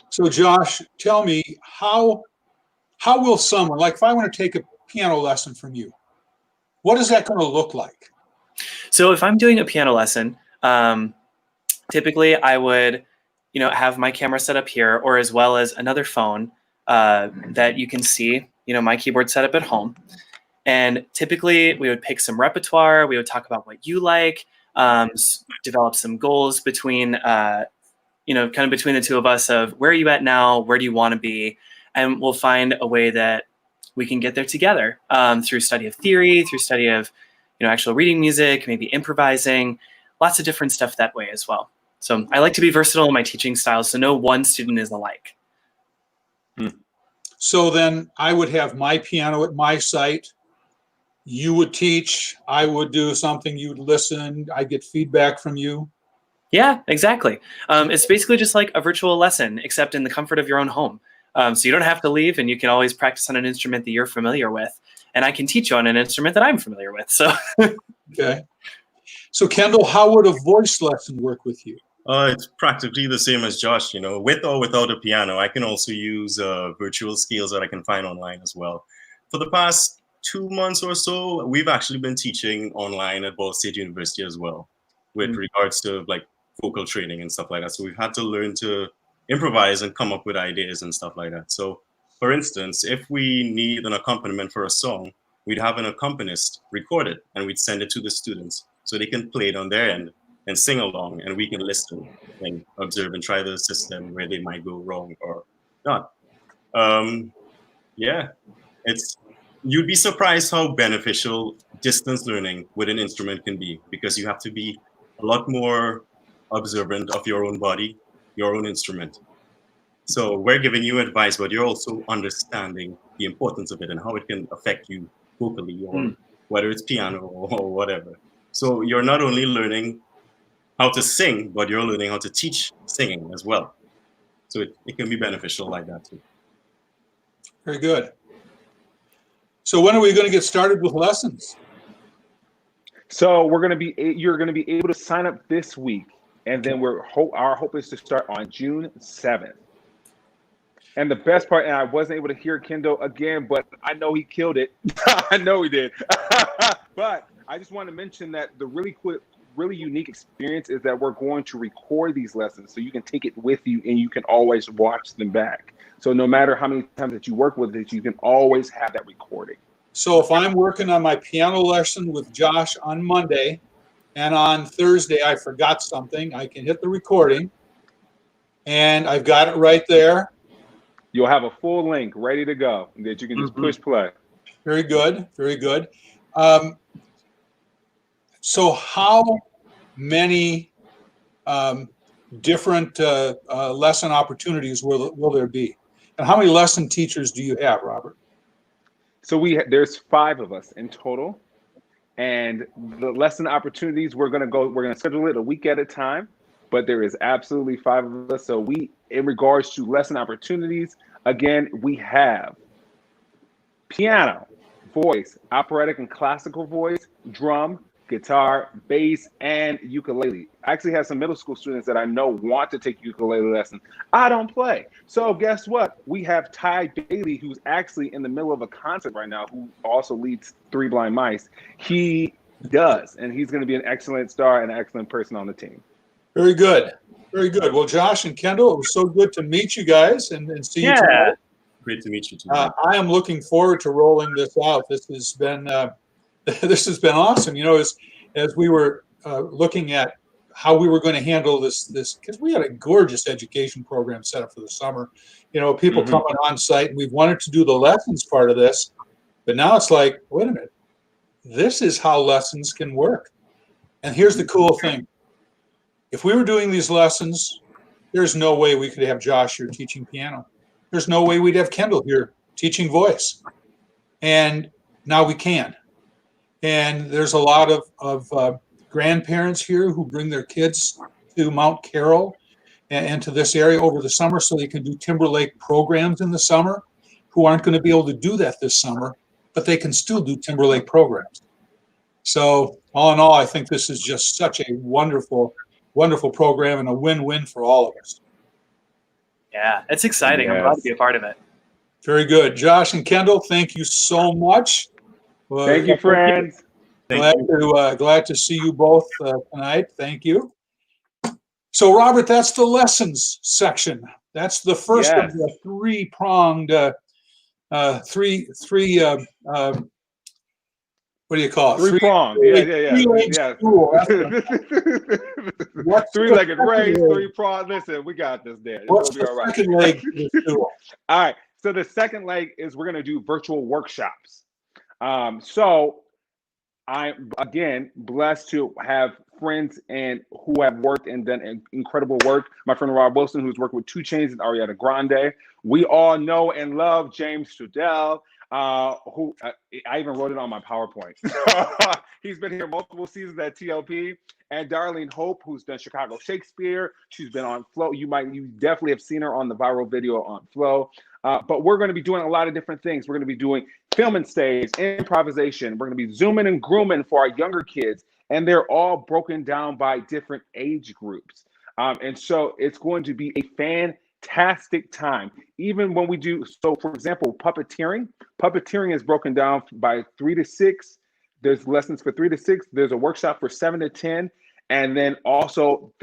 So Josh, tell me, how will someone, like if I want to take piano lesson from you, what is that going to look like? So if I'm doing a piano lesson, typically I would, have my camera set up here, or as well as another phone that you can see, my keyboard set up at home. And typically we would pick some repertoire. We would talk about what you like, develop some goals between, kind of between the two of us of where are you at now? Where do you want to be? And we'll find a way that we can get there together through study of theory, through study of, actual reading music, maybe improvising, lots of different stuff that way as well. So I like to be versatile in my teaching styles, so no one student is alike. So then I would have my piano at my site. You would teach, I would do something, you'd listen, I get feedback from you. Yeah, exactly. It's basically just like a virtual lesson, except in the comfort of your own home. So you don't have to leave, and you can always practice on an instrument that you're familiar with. And I can teach you on an instrument that I'm familiar with. So, okay. So Kendall, how would a voice lesson work with you? It's practically the same as Josh, with or without a piano. I can also use virtual scales that I can find online as well. For the past 2 months or so, we've actually been teaching online at Ball State University as well, with regards to like vocal training and stuff like that. So we've had to learn to improvise and come up with ideas and stuff like that. So for instance, if we need an accompaniment for a song, we'd have an accompanist record it and we'd send it to the students so they can play it on their end and sing along, and we can listen and observe and try to assist them where they might go wrong or not. Yeah, you'd be surprised how beneficial distance learning with an instrument can be, because you have to be a lot more observant of your own body, your own instrument. So we're giving you advice, but you're also understanding the importance of it and how it can affect you vocally, or whether it's piano or whatever. So you're not only learning how to sing, but you're learning how to teach singing as well. So it can be beneficial like that too. Very good. So when are we going to get started with lessons? So you're going to be able to sign up this week, and then our hope is to start on June 7th. And the best part, and I wasn't able to hear Kendall again, but I know he killed it. I know he did. But I just want to mention that the really unique experience is that we're going to record these lessons, so you can take it with you and you can always watch them back. So no matter how many times that you work with it, you can always have that recording. So if I'm working on my piano lesson with Josh on Monday, and on Thursday I forgot something, I can hit the recording, and I've got it right there. You'll have a full link ready to go that you can just push play. Very good, very good. So how many different lesson opportunities will there be? And how many lesson teachers do you have, Robert? So there's 5 of us in total. And the lesson opportunities, we're gonna schedule it a week at a time, but there is absolutely 5 of us. So in regards to lesson opportunities, again, we have piano, voice, operatic and classical voice, drum, guitar, bass, and ukulele. I actually have some middle school students that I know want to take ukulele lessons. I don't play. So guess what? We have Ty Bailey, who's actually in the middle of a concert right now, who also leads Three Blind Mice. He does, and he's going to be an excellent star and an excellent person on the team. Very good. Very good. Well, Josh and Kendall, it was so good to meet you guys and see you tonight. Great to meet you too. I am looking forward to rolling this out. This has been awesome. As we were looking at how we were going to handle this, because we had a gorgeous education program set up for the summer. People coming on site, and we've wanted to do the lessons part of this, but now it's like, wait a minute, this is how lessons can work. And here's the cool thing. If we were doing these lessons, there's no way we could have Josh here teaching piano. There's no way we'd have Kendall here teaching voice. And now we can. And there's a lot of grandparents here who bring their kids to Mount Carroll and to this area over the summer so they can do Timberlake programs in the summer, who aren't going to be able to do that this summer, but they can still do Timberlake programs. So all in all, I think this is just such a wonderful, wonderful program and a win-win for all of us. Yeah, it's exciting. Yes. I'm glad to be a part of it. Very good. Josh and Kendall, thank you so much. Thank you, friends. Glad to see you both tonight. Thank you. So, Robert, that's the lessons section. That's the first of the three-pronged, what do you call it? Three-pronged. Yeah. Three-legged race, three-pronged. Listen, we got this there. What's the second leg of the stool? All right. So the second leg is we're going to do virtual workshops. So I'm, again, blessed to have friends and who have worked and done incredible work. My friend Rob Wilson, who's worked with 2 Chainz and Ariana Grande. We all know and love James Trudell, who I even wrote it on my PowerPoint. He's been here multiple seasons at TLP. And Darlene Hope, who's done Chicago Shakespeare. She's been on Flow. You definitely have seen her on the viral video on Flow. But we're going to be doing a lot of different things. We're going to be doing film and stage, improvisation. We're going to be zooming and grooming for our younger kids. And they're all broken down by different age groups. And so it's going to be a fantastic time. Even when we do, so for example, puppeteering. Puppeteering is broken down by 3 to 6. There's lessons for 3 to 6. There's a workshop for 7 to 10. And then also,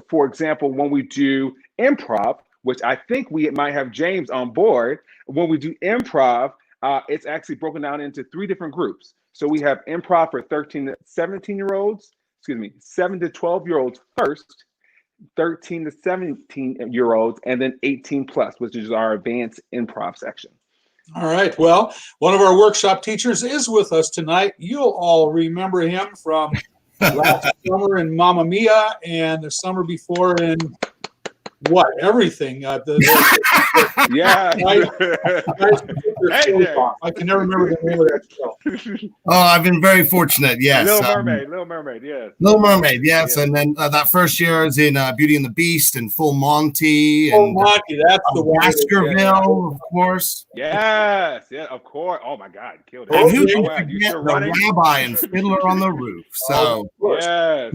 for example, when we do improv, which I think we might have James on board, when we do improv, it's actually broken down into 3 different groups. So we have improv for 13 to 17-year-olds, 7 to 12-year-olds first, 13 to 17-year-olds, and then 18 plus, which is our advanced improv section. All right. Well, one of our workshop teachers is with us tonight. You'll all remember him from last summer in Mamma Mia and the summer before in everything. Yeah. I can never remember the name of that show. Oh, I've been very fortunate. Yes. Little Mermaid. Yes. Little Mermaid. Yes. And then that first year I was in Beauty and the Beast and Full Monty. Full Monty. That's the one. Baskerville, of course. Yes. Yeah. Of course. Oh my God. Killed it. And who can forget the Rabbi and Fiddler on the Roof? So. Yes.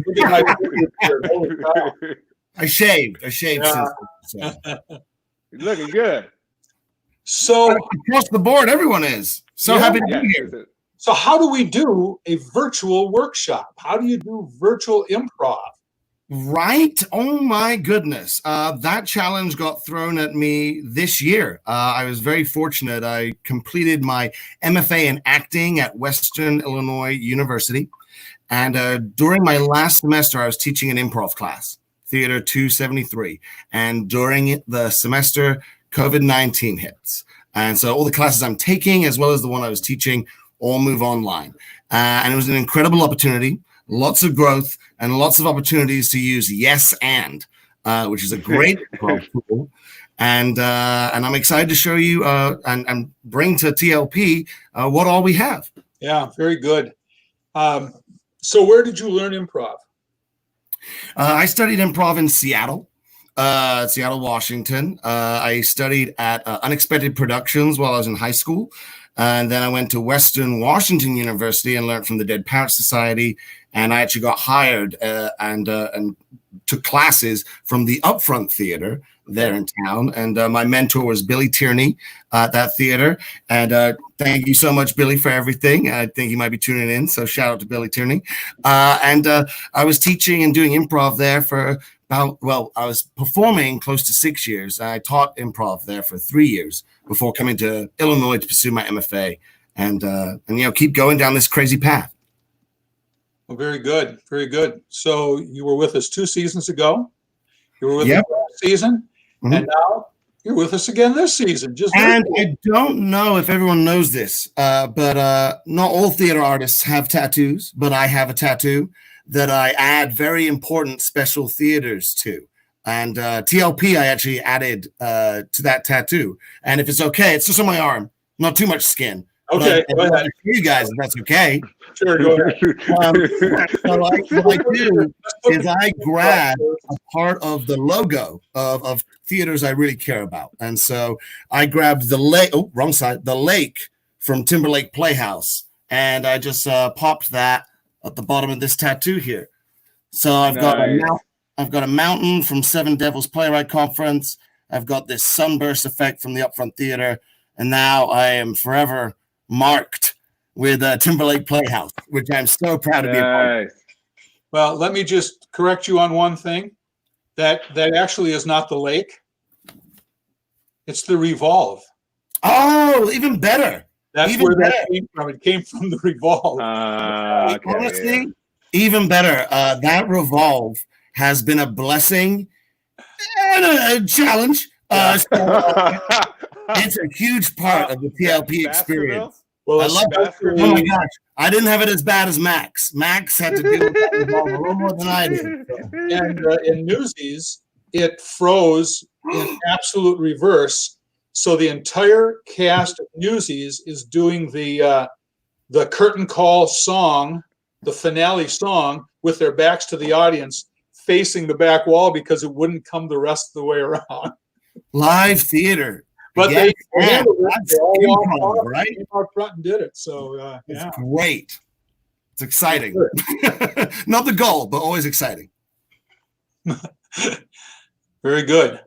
I shaved since. So. Looking good. So across the board, everyone is so happy to be here. So how do we do a virtual workshop? How do you do virtual improv? Right? Oh my goodness. That challenge got thrown at me this year. I was very fortunate. I completed my MFA in acting at Western Illinois University. And during my last semester, I was teaching an improv class. Theater 273. And during the semester, COVID-19 hits. And so all the classes I'm taking, as well as the one I was teaching, all move online. And it was an incredible opportunity, lots of growth, and lots of opportunities to use yes and, which is a great tool. And I'm excited to show you and bring to TLP what all we have. Yeah, very good. So where did you learn improv? I studied improv in Seattle, Washington. I studied at Unexpected Productions while I was in high school. And then I went to Western Washington University and learned from the Dead Parrot Society. And I actually got hired and took classes from the Upfront Theater there in town. And my mentor was Billy Tierney at that theater. And thank you so much, Billy, for everything. I think he might be tuning in. So shout out to Billy Tierney. And I was teaching and doing improv there for I was performing close to 6 years. I taught improv there for 3 years before coming to Illinois to pursue my MFA and keep going down this crazy path. Well, very good. Very good. So you were with us 2 seasons ago. You were with us last season. Mm-hmm. And now you're with us again this season. I don't know if everyone knows this, but not all theater artists have tattoos, but I have a tattoo that I add very important special theaters to. And TLP I actually added to that tattoo. And if it's okay, it's just on my arm, not too much skin. Okay, go ahead. You guys, if that's okay. Sure, go ahead. So what I do is I grab a part of the logo of theaters I really care about. And so I grabbed the lake, wrong side, the lake from Timberlake Playhouse. And I just popped that at the bottom of this tattoo here. So I've got a mountain from Seven Devils Playwright Conference. I've got this sunburst effect from the Upfront Theater. and now I am forever marked with Timberlake Playhouse, which I'm so proud to be a part of. Nice. Well, let me just correct you on one thing. That actually is not the lake. It's the Revolve. Oh, even better. That's Even where that better. came from. It came from the Revolve. Okay, Honestly, yeah. even better. That Revolve has been a blessing and a challenge. It's a huge part of the TLP experience. Well, I love it. especially- Oh my gosh. I didn't have it as bad as Max. Max had to deal with that Revolve a little more than I did. So. And in Newsies, it froze in absolute reverse. So the entire cast of Newsies is doing the curtain call song, the finale song, with their backs to the audience, facing the back wall because it wouldn't come the rest of the way around. Live theater. But Yes, they handled it. that's They all walked improv, off, right? came out front and did it. So It's yeah, great. It's exciting. Not the goal, but always exciting. very good.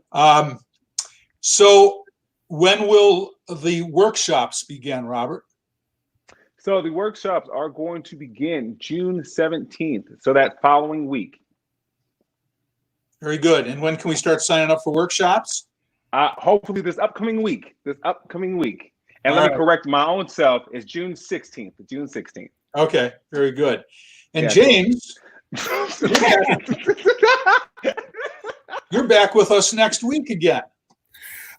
So when will the workshops begin, Robert? So the workshops are going to begin June 17th. So that following week. Very good. And when can we start signing up for workshops? Hopefully this upcoming week. And All let me right. correct my own self. It's June 16th. June 16th. Okay, very good. And Yeah. James, you're back with us next week again.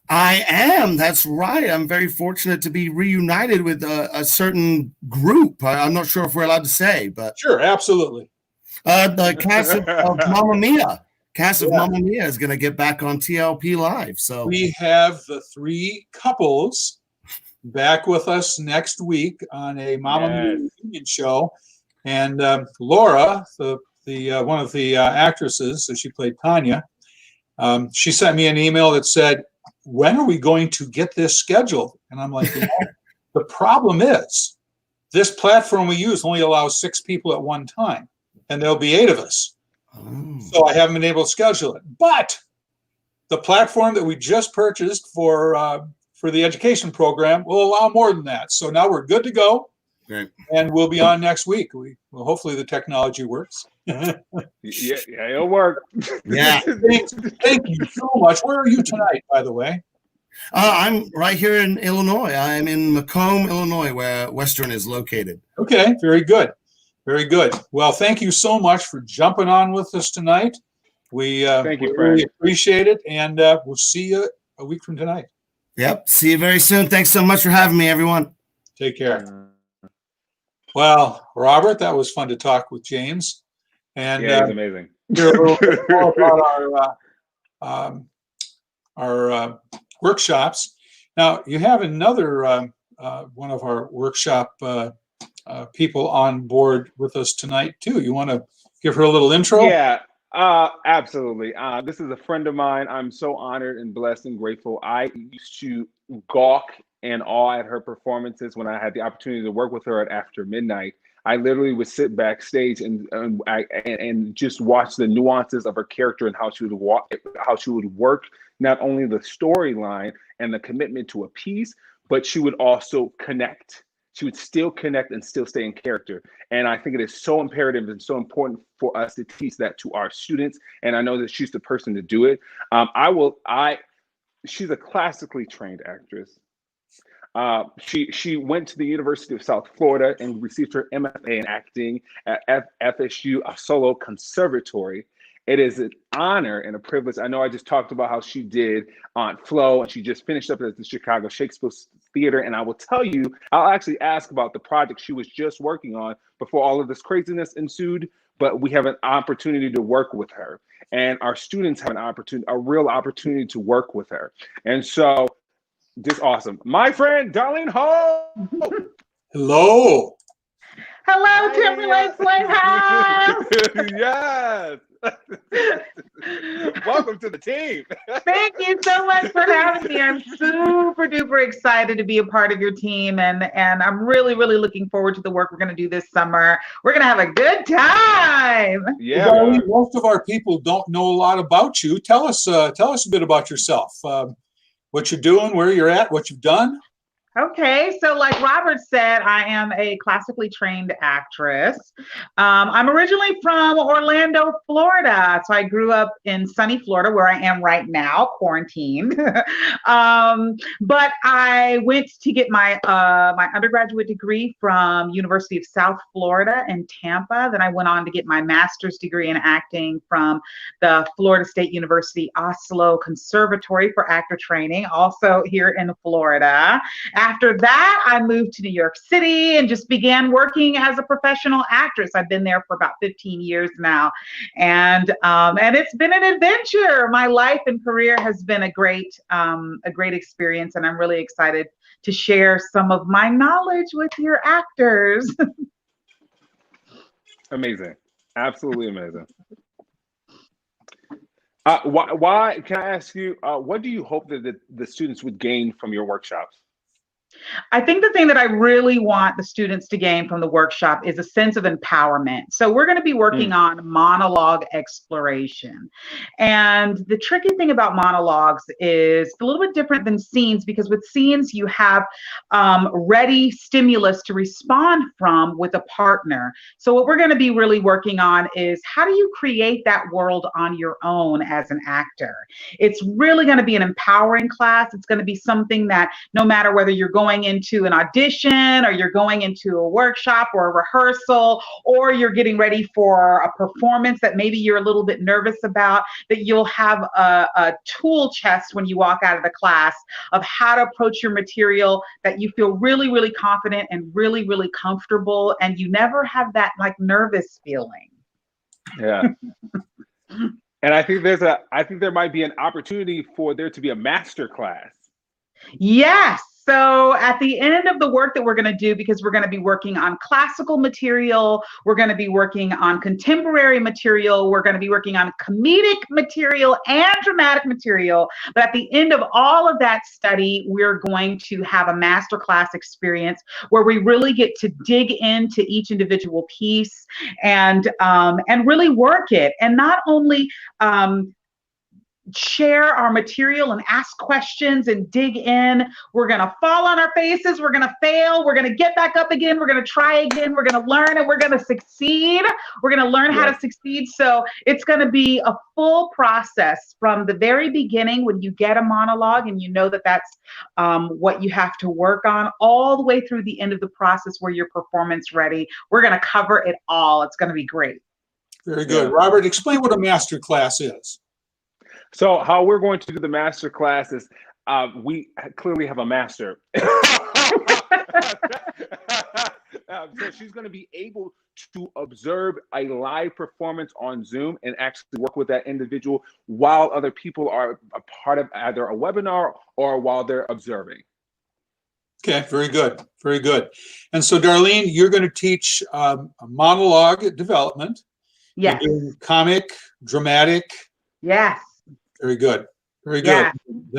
I am. That's right. I'm very fortunate to be reunited with a certain group. I'm not sure if we're allowed to say, but Sure, absolutely. the cast of Mamma Mia. Cast of Mamma Mia is going to get back on TLP Live. So We have the three couples back with us next week on a Mamma Mia reunion show. And Laura, the one of the actresses, so she played Tanya, she sent me an email that said, when are we going to get this scheduled? And I'm like, the problem is this platform we use only allows 6 people at one time, and there'll be 8 of us. So I haven't been able to schedule it. But the platform that we just purchased for the education program will allow more than that. So now we're good to go. Great. And we'll be on next week. Well, hopefully the technology works. Yeah, it'll work. yeah, Thank you so much. Where are you tonight, by the way? I'm right here in Illinois. I'm in Macomb, Illinois, where Western is located. Okay, very good. Very good. Well, thank you so much for jumping on with us tonight. We Thank you, we Frank. really appreciate it, and we'll see you a week from tonight. Yep. See you very soon. Thanks so much for having me, everyone. Take care. Well, Robert, that was fun to talk with James, and Yeah, it's amazing. hear a little bit more about our workshops. Now, you have another one of our workshop people on board with us tonight too. You want to give her a little intro? Yeah, absolutely. This is a friend of mine. I'm so honored and blessed and grateful. I used to gawk and awe at her performances when I had the opportunity to work with her at After Midnight. I literally would sit backstage and just watch the nuances of her character and how she would work not only the storyline and the commitment to a piece, but she would also connect. She would still connect and still stay in character. And I think it is so imperative and so important for us to teach that to our students. And I know that she's the person to do it. She's a classically trained actress. She went to the University of South Florida and received her MFA in acting at FSU, a solo conservatory. It is an honor and a privilege. I know I just talked about how she did Aunt Flo, and she just finished up at the Chicago Shakespeare Theater. And I will tell you, I'll actually ask about the project she was just working on before all of this craziness ensued. But we have an opportunity to work with her, and our students have a real opportunity to work with her. And so, just awesome. My friend, Darlene Ho. Hello. Hello, Timberlake Playhouse. Yes. Welcome to the team. Thank you so much for having me. I'm super duper excited to be a part of your team, and I'm really, really looking forward to the work we're going to do this summer. We're going to have a good time. Yeah. Darlene, most of our people don't know a lot about you. Tell us a bit about yourself. What you're doing, where you're at, what you've done. Okay, so like Robert said, I am a classically trained actress. I'm originally from Orlando, Florida. So I grew up in sunny Florida, where I am right now, quarantined. But I went to get my undergraduate degree from University of South Florida in Tampa. Then I went on to get my master's degree in acting from the Florida State University Oslo Conservatory for Actor Training, also here in Florida. After that, I moved to New York City and just began working as a professional actress. I've been there for about 15 years now, and it's been an adventure. My life and career has been a great experience, and I'm really excited to share some of my knowledge with your actors. Amazing, absolutely amazing. Why? Can I ask you? What do you hope that the students would gain from your workshops? I think the thing that I really want the students to gain from the workshop is a sense of empowerment. So we're going to be working on monologue exploration. And the tricky thing about monologues is a little bit different than scenes, because with scenes, you have ready stimulus to respond from with a partner. So what we're going to be really working on is, how do you create that world on your own as an actor? It's really going to be an empowering class. It's going to be something that no matter whether you're going into an audition, or you're going into a workshop or a rehearsal, or you're getting ready for a performance that maybe you're a little bit nervous about, that you'll have a tool chest when you walk out of the class of how to approach your material, that you feel really, really confident and really, really comfortable, and you never have that like nervous feeling. Yeah. And I think there might be an opportunity for there to be a master class. Yes. So at the end of the work that we're going to do, because we're going to be working on classical material, we're going to be working on contemporary material, we're going to be working on comedic material and dramatic material. But at the end of all of that study, we're going to have a masterclass experience where we really get to dig into each individual piece and really work it, and not only share our material and ask questions and dig in. We're going to fall on our faces. We're going to fail. We're going to get back up again. We're going to try again. We're going to learn, and we're going to succeed. We're going to learn how to succeed. So it's going to be a full process from the very beginning, when you get a monologue and you know that that's what you have to work on, all the way through the end of the process where you're performance ready. We're going to cover it all. It's going to be great. Very good. Yeah. Robert, explain what a master class is. So how we're going to do the master class is, we clearly have a master. So she's going to be able to observe a live performance on Zoom and actually work with that individual while other people are a part of either a webinar or while they're observing. Okay, very good. Very good. And so, Darlene, you're going to teach monologue development. Yes. Comic, dramatic. Yes. Very good. Very good. Yeah.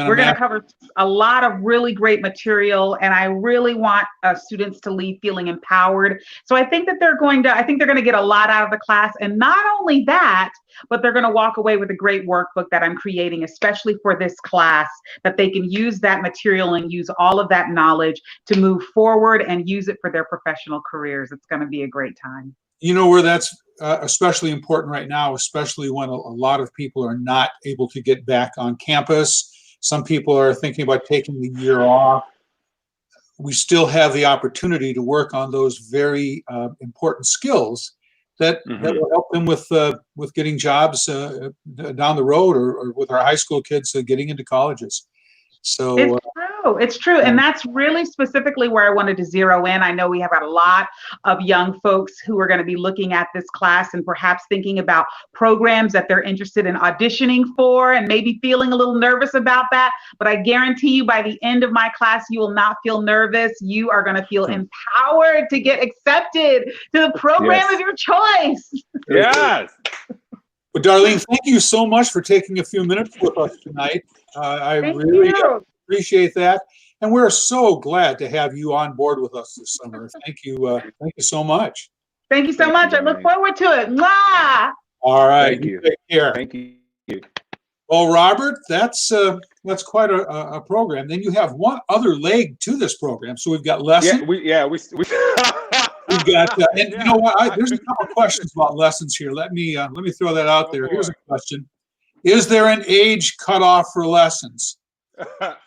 We're going to cover a lot of really great material, and I really want students to leave feeling empowered. So I think that they're going to get a lot out of the class, and not only that, but they're going to walk away with a great workbook that I'm creating especially for this class, that they can use that material and use all of that knowledge to move forward and use it for their professional careers. It's going to be a great time. You know where that's especially important right now, especially when a lot of people are not able to get back on campus. Some people are thinking about taking the year off. We still have the opportunity to work on those very important skills that will help them with getting jobs down the road, or with our high school kids getting into colleges. So it's true. And that's really specifically where I wanted to zero in. I know we have a lot of young folks who are going to be looking at this class and perhaps thinking about programs that they're interested in auditioning for, and maybe feeling a little nervous about that. But I guarantee you, by the end of my class, you will not feel nervous. You are going to feel empowered to get accepted to the program of your choice. Yes. Well, Darlene, thank you so much for taking a few minutes with us tonight. I really appreciate that. And we're so glad to have you on board with us this summer. Thank you. Thank you so much. Thank you so much. I look forward to it. Mwah! All right. Thank you. Take care. Thank you. Well, Robert, that's quite a program. Then you have one other leg to this program. So we've got lessons. We We've got, and you know what? There's a couple of questions about lessons here. Let me throw that out there. Here's a question: is there an age cutoff for lessons?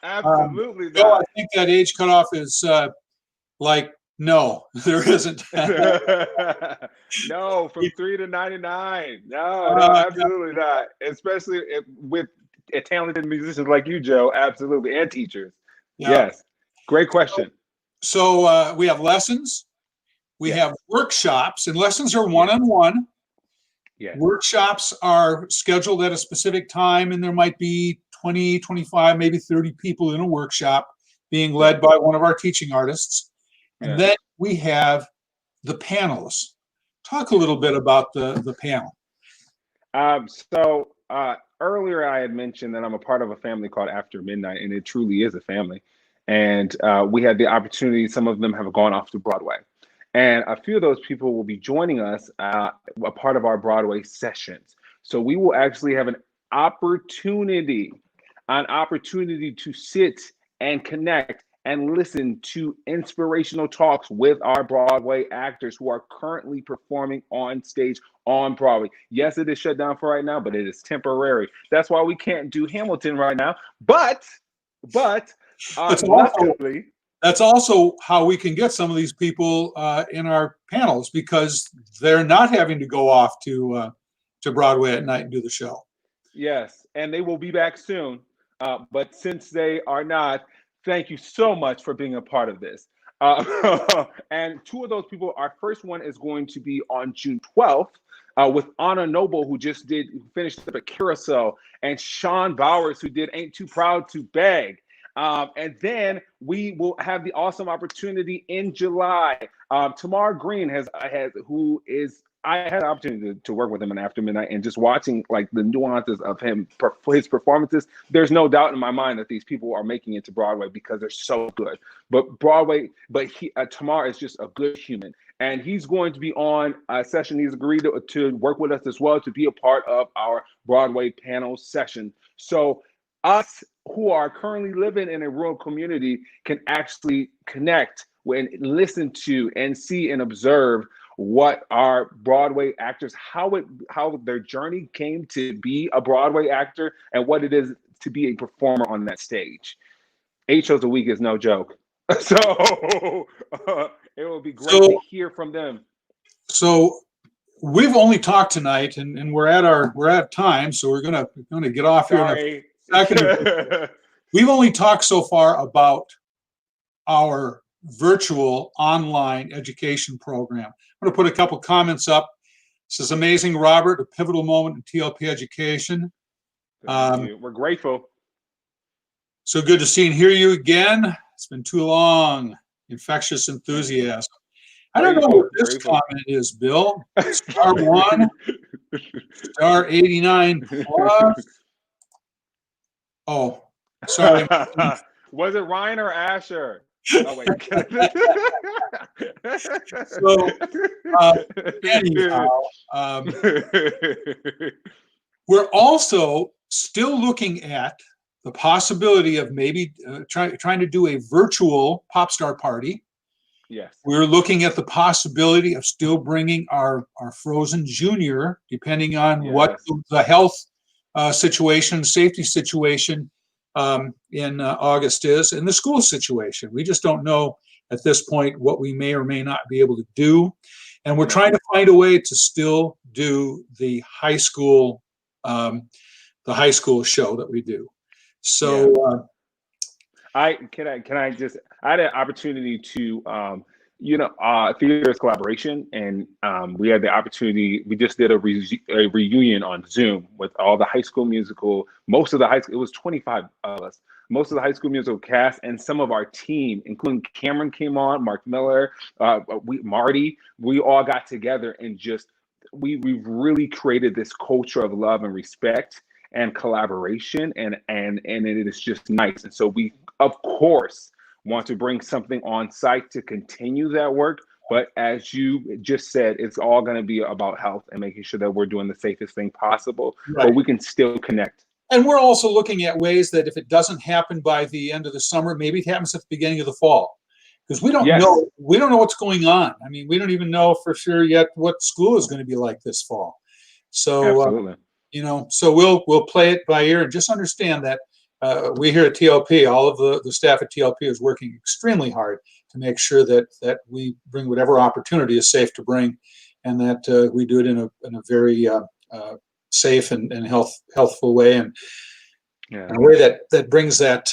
Absolutely No, I not. think that age cutoff is no, there isn't. No, from 3 to 99. No, absolutely not. Especially with talented musicians like you, Joe. Absolutely, and teachers. Yeah. Yes, great question. So we have lessons, we have workshops, and lessons are one-on-one. Yes. Workshops are scheduled at a specific time, and there might be 20, 25, maybe 30 people in a workshop being led by one of our teaching artists. And then we have the panels. Talk a little bit about the panel. So earlier I had mentioned that I'm a part of a family called After Midnight, and it truly is a family. And we had the opportunity, some of them have gone off to Broadway. And a few of those people will be joining us, a part of our Broadway sessions. So we will actually have an opportunity to sit and connect and listen to inspirational talks with our Broadway actors who are currently performing on stage on Broadway. Yes, it is shut down for right now, but it is temporary. That's why we can't do Hamilton right now. But luckily, that's also how we can get some of these people in our panels, because they're not having to go off to Broadway at night and do the show. Yes, and they will be back soon. But since they are not, thank you so much for being a part of this. And two of those people, our first one is going to be on June 12th with Anna Noble, who finished up at Carousel, and Sean Bowers, who did Ain't Too Proud to Beg. And then we will have the awesome opportunity in July. Tamar Green I had the opportunity to work with him in After Midnight, and just watching like the nuances of his performances. There's no doubt in my mind that these people are making it to Broadway because they're so good. But Tamar is just a good human, and he's going to be on a session. He's agreed to work with us as well to be a part of our Broadway panel session. So us who are currently living in a rural community can actually connect and listen to and see and observe what our Broadway actors, how their journey came to be a Broadway actor, and what it is to be a performer on that stage. 8 shows a week is no joke. So it will be great to hear from them. So we've only talked tonight, and we're at time, so we're gonna get off here in a second. We've only talked so far about our virtual online education program. I'm going to put a couple comments up. This is amazing, Robert, a pivotal moment in TLP education. We're grateful. So good to see and hear you again. It's been too long. Infectious enthusiasm. I don't know what this comment is, Bill. Star 1, star 89 plus. Oh, sorry. Was it Ryan or Asher? Oh, wait. So, anyhow, we're also still looking at the possibility of maybe trying to do a virtual pop star party. Yes. We're looking at the possibility of still bringing our Frozen Junior, depending on what the health situation, safety situation in August is, and the school situation. We just don't know at this point what we may or may not be able to do. And we're trying to find a way to still do the high school show that we do. So I had an opportunity to theater's collaboration, and we had the opportunity. We just did a reunion on Zoom with all the High School Musical. Most of the high school, it was 25 of us. Most of the High School Musical cast and some of our team, including Cameron, came on, Mark Miller, Marty. We all got together and we've really created this culture of love and respect and collaboration, and it is just nice. And so we, of course, want to bring something on site to continue that work. But as you just said, it's all going to be about health and making sure that we're doing the safest thing possible, but we can still connect And we're also looking at ways that if it doesn't happen by the end of the summer, maybe it happens at the beginning of the fall. Because we don't know what's going on. I mean, we don't even know for sure yet what school is going to be like this fall. So, Absolutely. So we'll play it by ear and just understand that we here at TLP, all of the staff at TLP is working extremely hard to make sure that we bring whatever opportunity is safe to bring, and that we do it in a very safe and healthful way, and in a way that brings that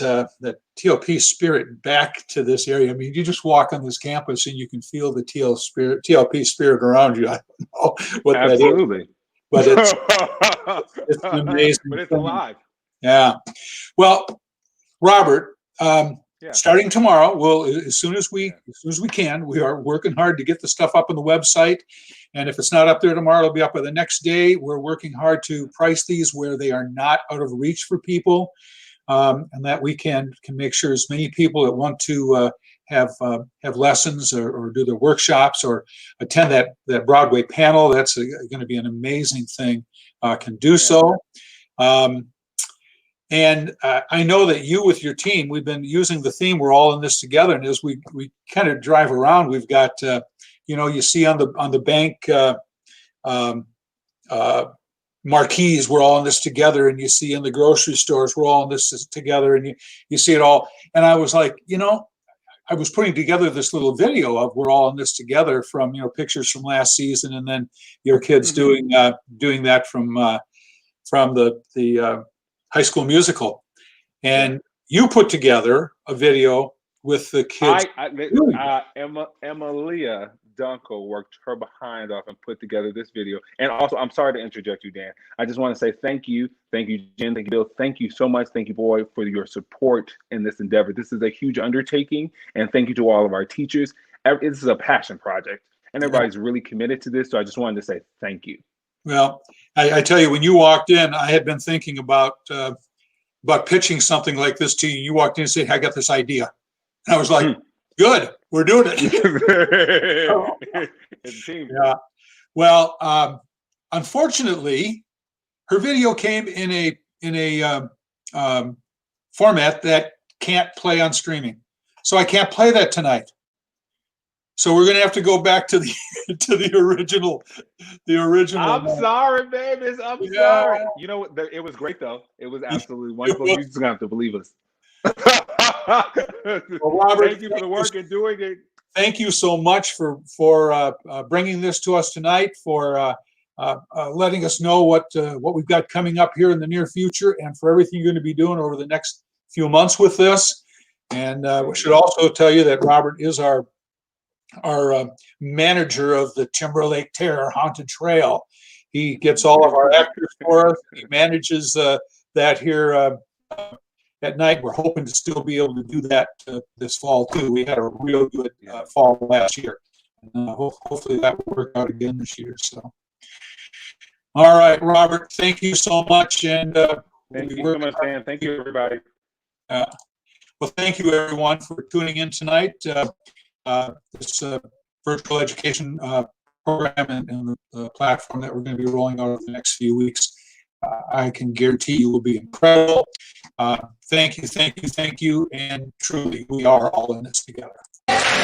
TLP spirit back to this area. I mean, you just walk on this campus and you can feel the TLP spirit around you. I don't know what Absolutely. that is, but it's an amazing but it's thing. alive. Yeah. Well, Robert, starting tomorrow, as soon as we can, we are working hard to get the stuff up on the website. And if it's not up there tomorrow, it'll be up by the next day. We're working hard to price these where they are not out of reach for people, and that we can make sure as many people that want to have lessons or do their workshops or attend that Broadway panel. That's going to be an amazing thing. Can do so. And I know that you, with your team, we've been using the theme "We're all in this together." And as we kind of drive around, we've got you see on the bank marquees, "We're all in this together," and you see in the grocery stores, "We're all in this together," and you see it all. And I was like, I was putting together this little video of "We're all in this together" from pictures from last season, and then your kids doing that from the High School Musical, and you put together a video with the kids. Emilia Dunkel worked her behind off and put together this video. And also, I'm sorry to interject you, Dan. I just want to say thank you, Jen, thank you, Bill, thank you so much, thank you, Boy, for your support in this endeavor. This is a huge undertaking, and thank you to all of our teachers. This is a passion project, and everybody's really committed to this. So I just wanted to say thank you. Well, I tell you, when you walked in, I had been thinking about pitching something like this to you. You walked in and said, "I got this idea." And I was like, "Good, we're doing it." Yeah. Well, unfortunately, her video came in a format that can't play on streaming, so I can't play that tonight. So we're gonna have to go back to the original. I'm sorry, baby. I'm sorry. You know what? It was great though. It was absolutely wonderful. You just have to believe us. Well, Robert, thank you for the work and doing it. Thank you so much for bringing this to us tonight, for letting us know what we've got coming up here in the near future, and for everything you're going to be doing over the next few months with this. And we should also tell you that Robert is our manager of the Timberlake Terror Haunted Trail. He gets all of our actors for us. He manages that here at night. We're hoping to still be able to do that this fall too. We had a real good fall last year. Hopefully that will work out again this year. So, all right, Robert, thank you so much. And thank you so much, Dan. Thank you, everybody. Well, thank you, everyone, for tuning in tonight. This virtual education program and the platform that we're going to be rolling out over the next few weeks, I can guarantee you will be incredible. Thank you, and truly, we are all in this together. Together,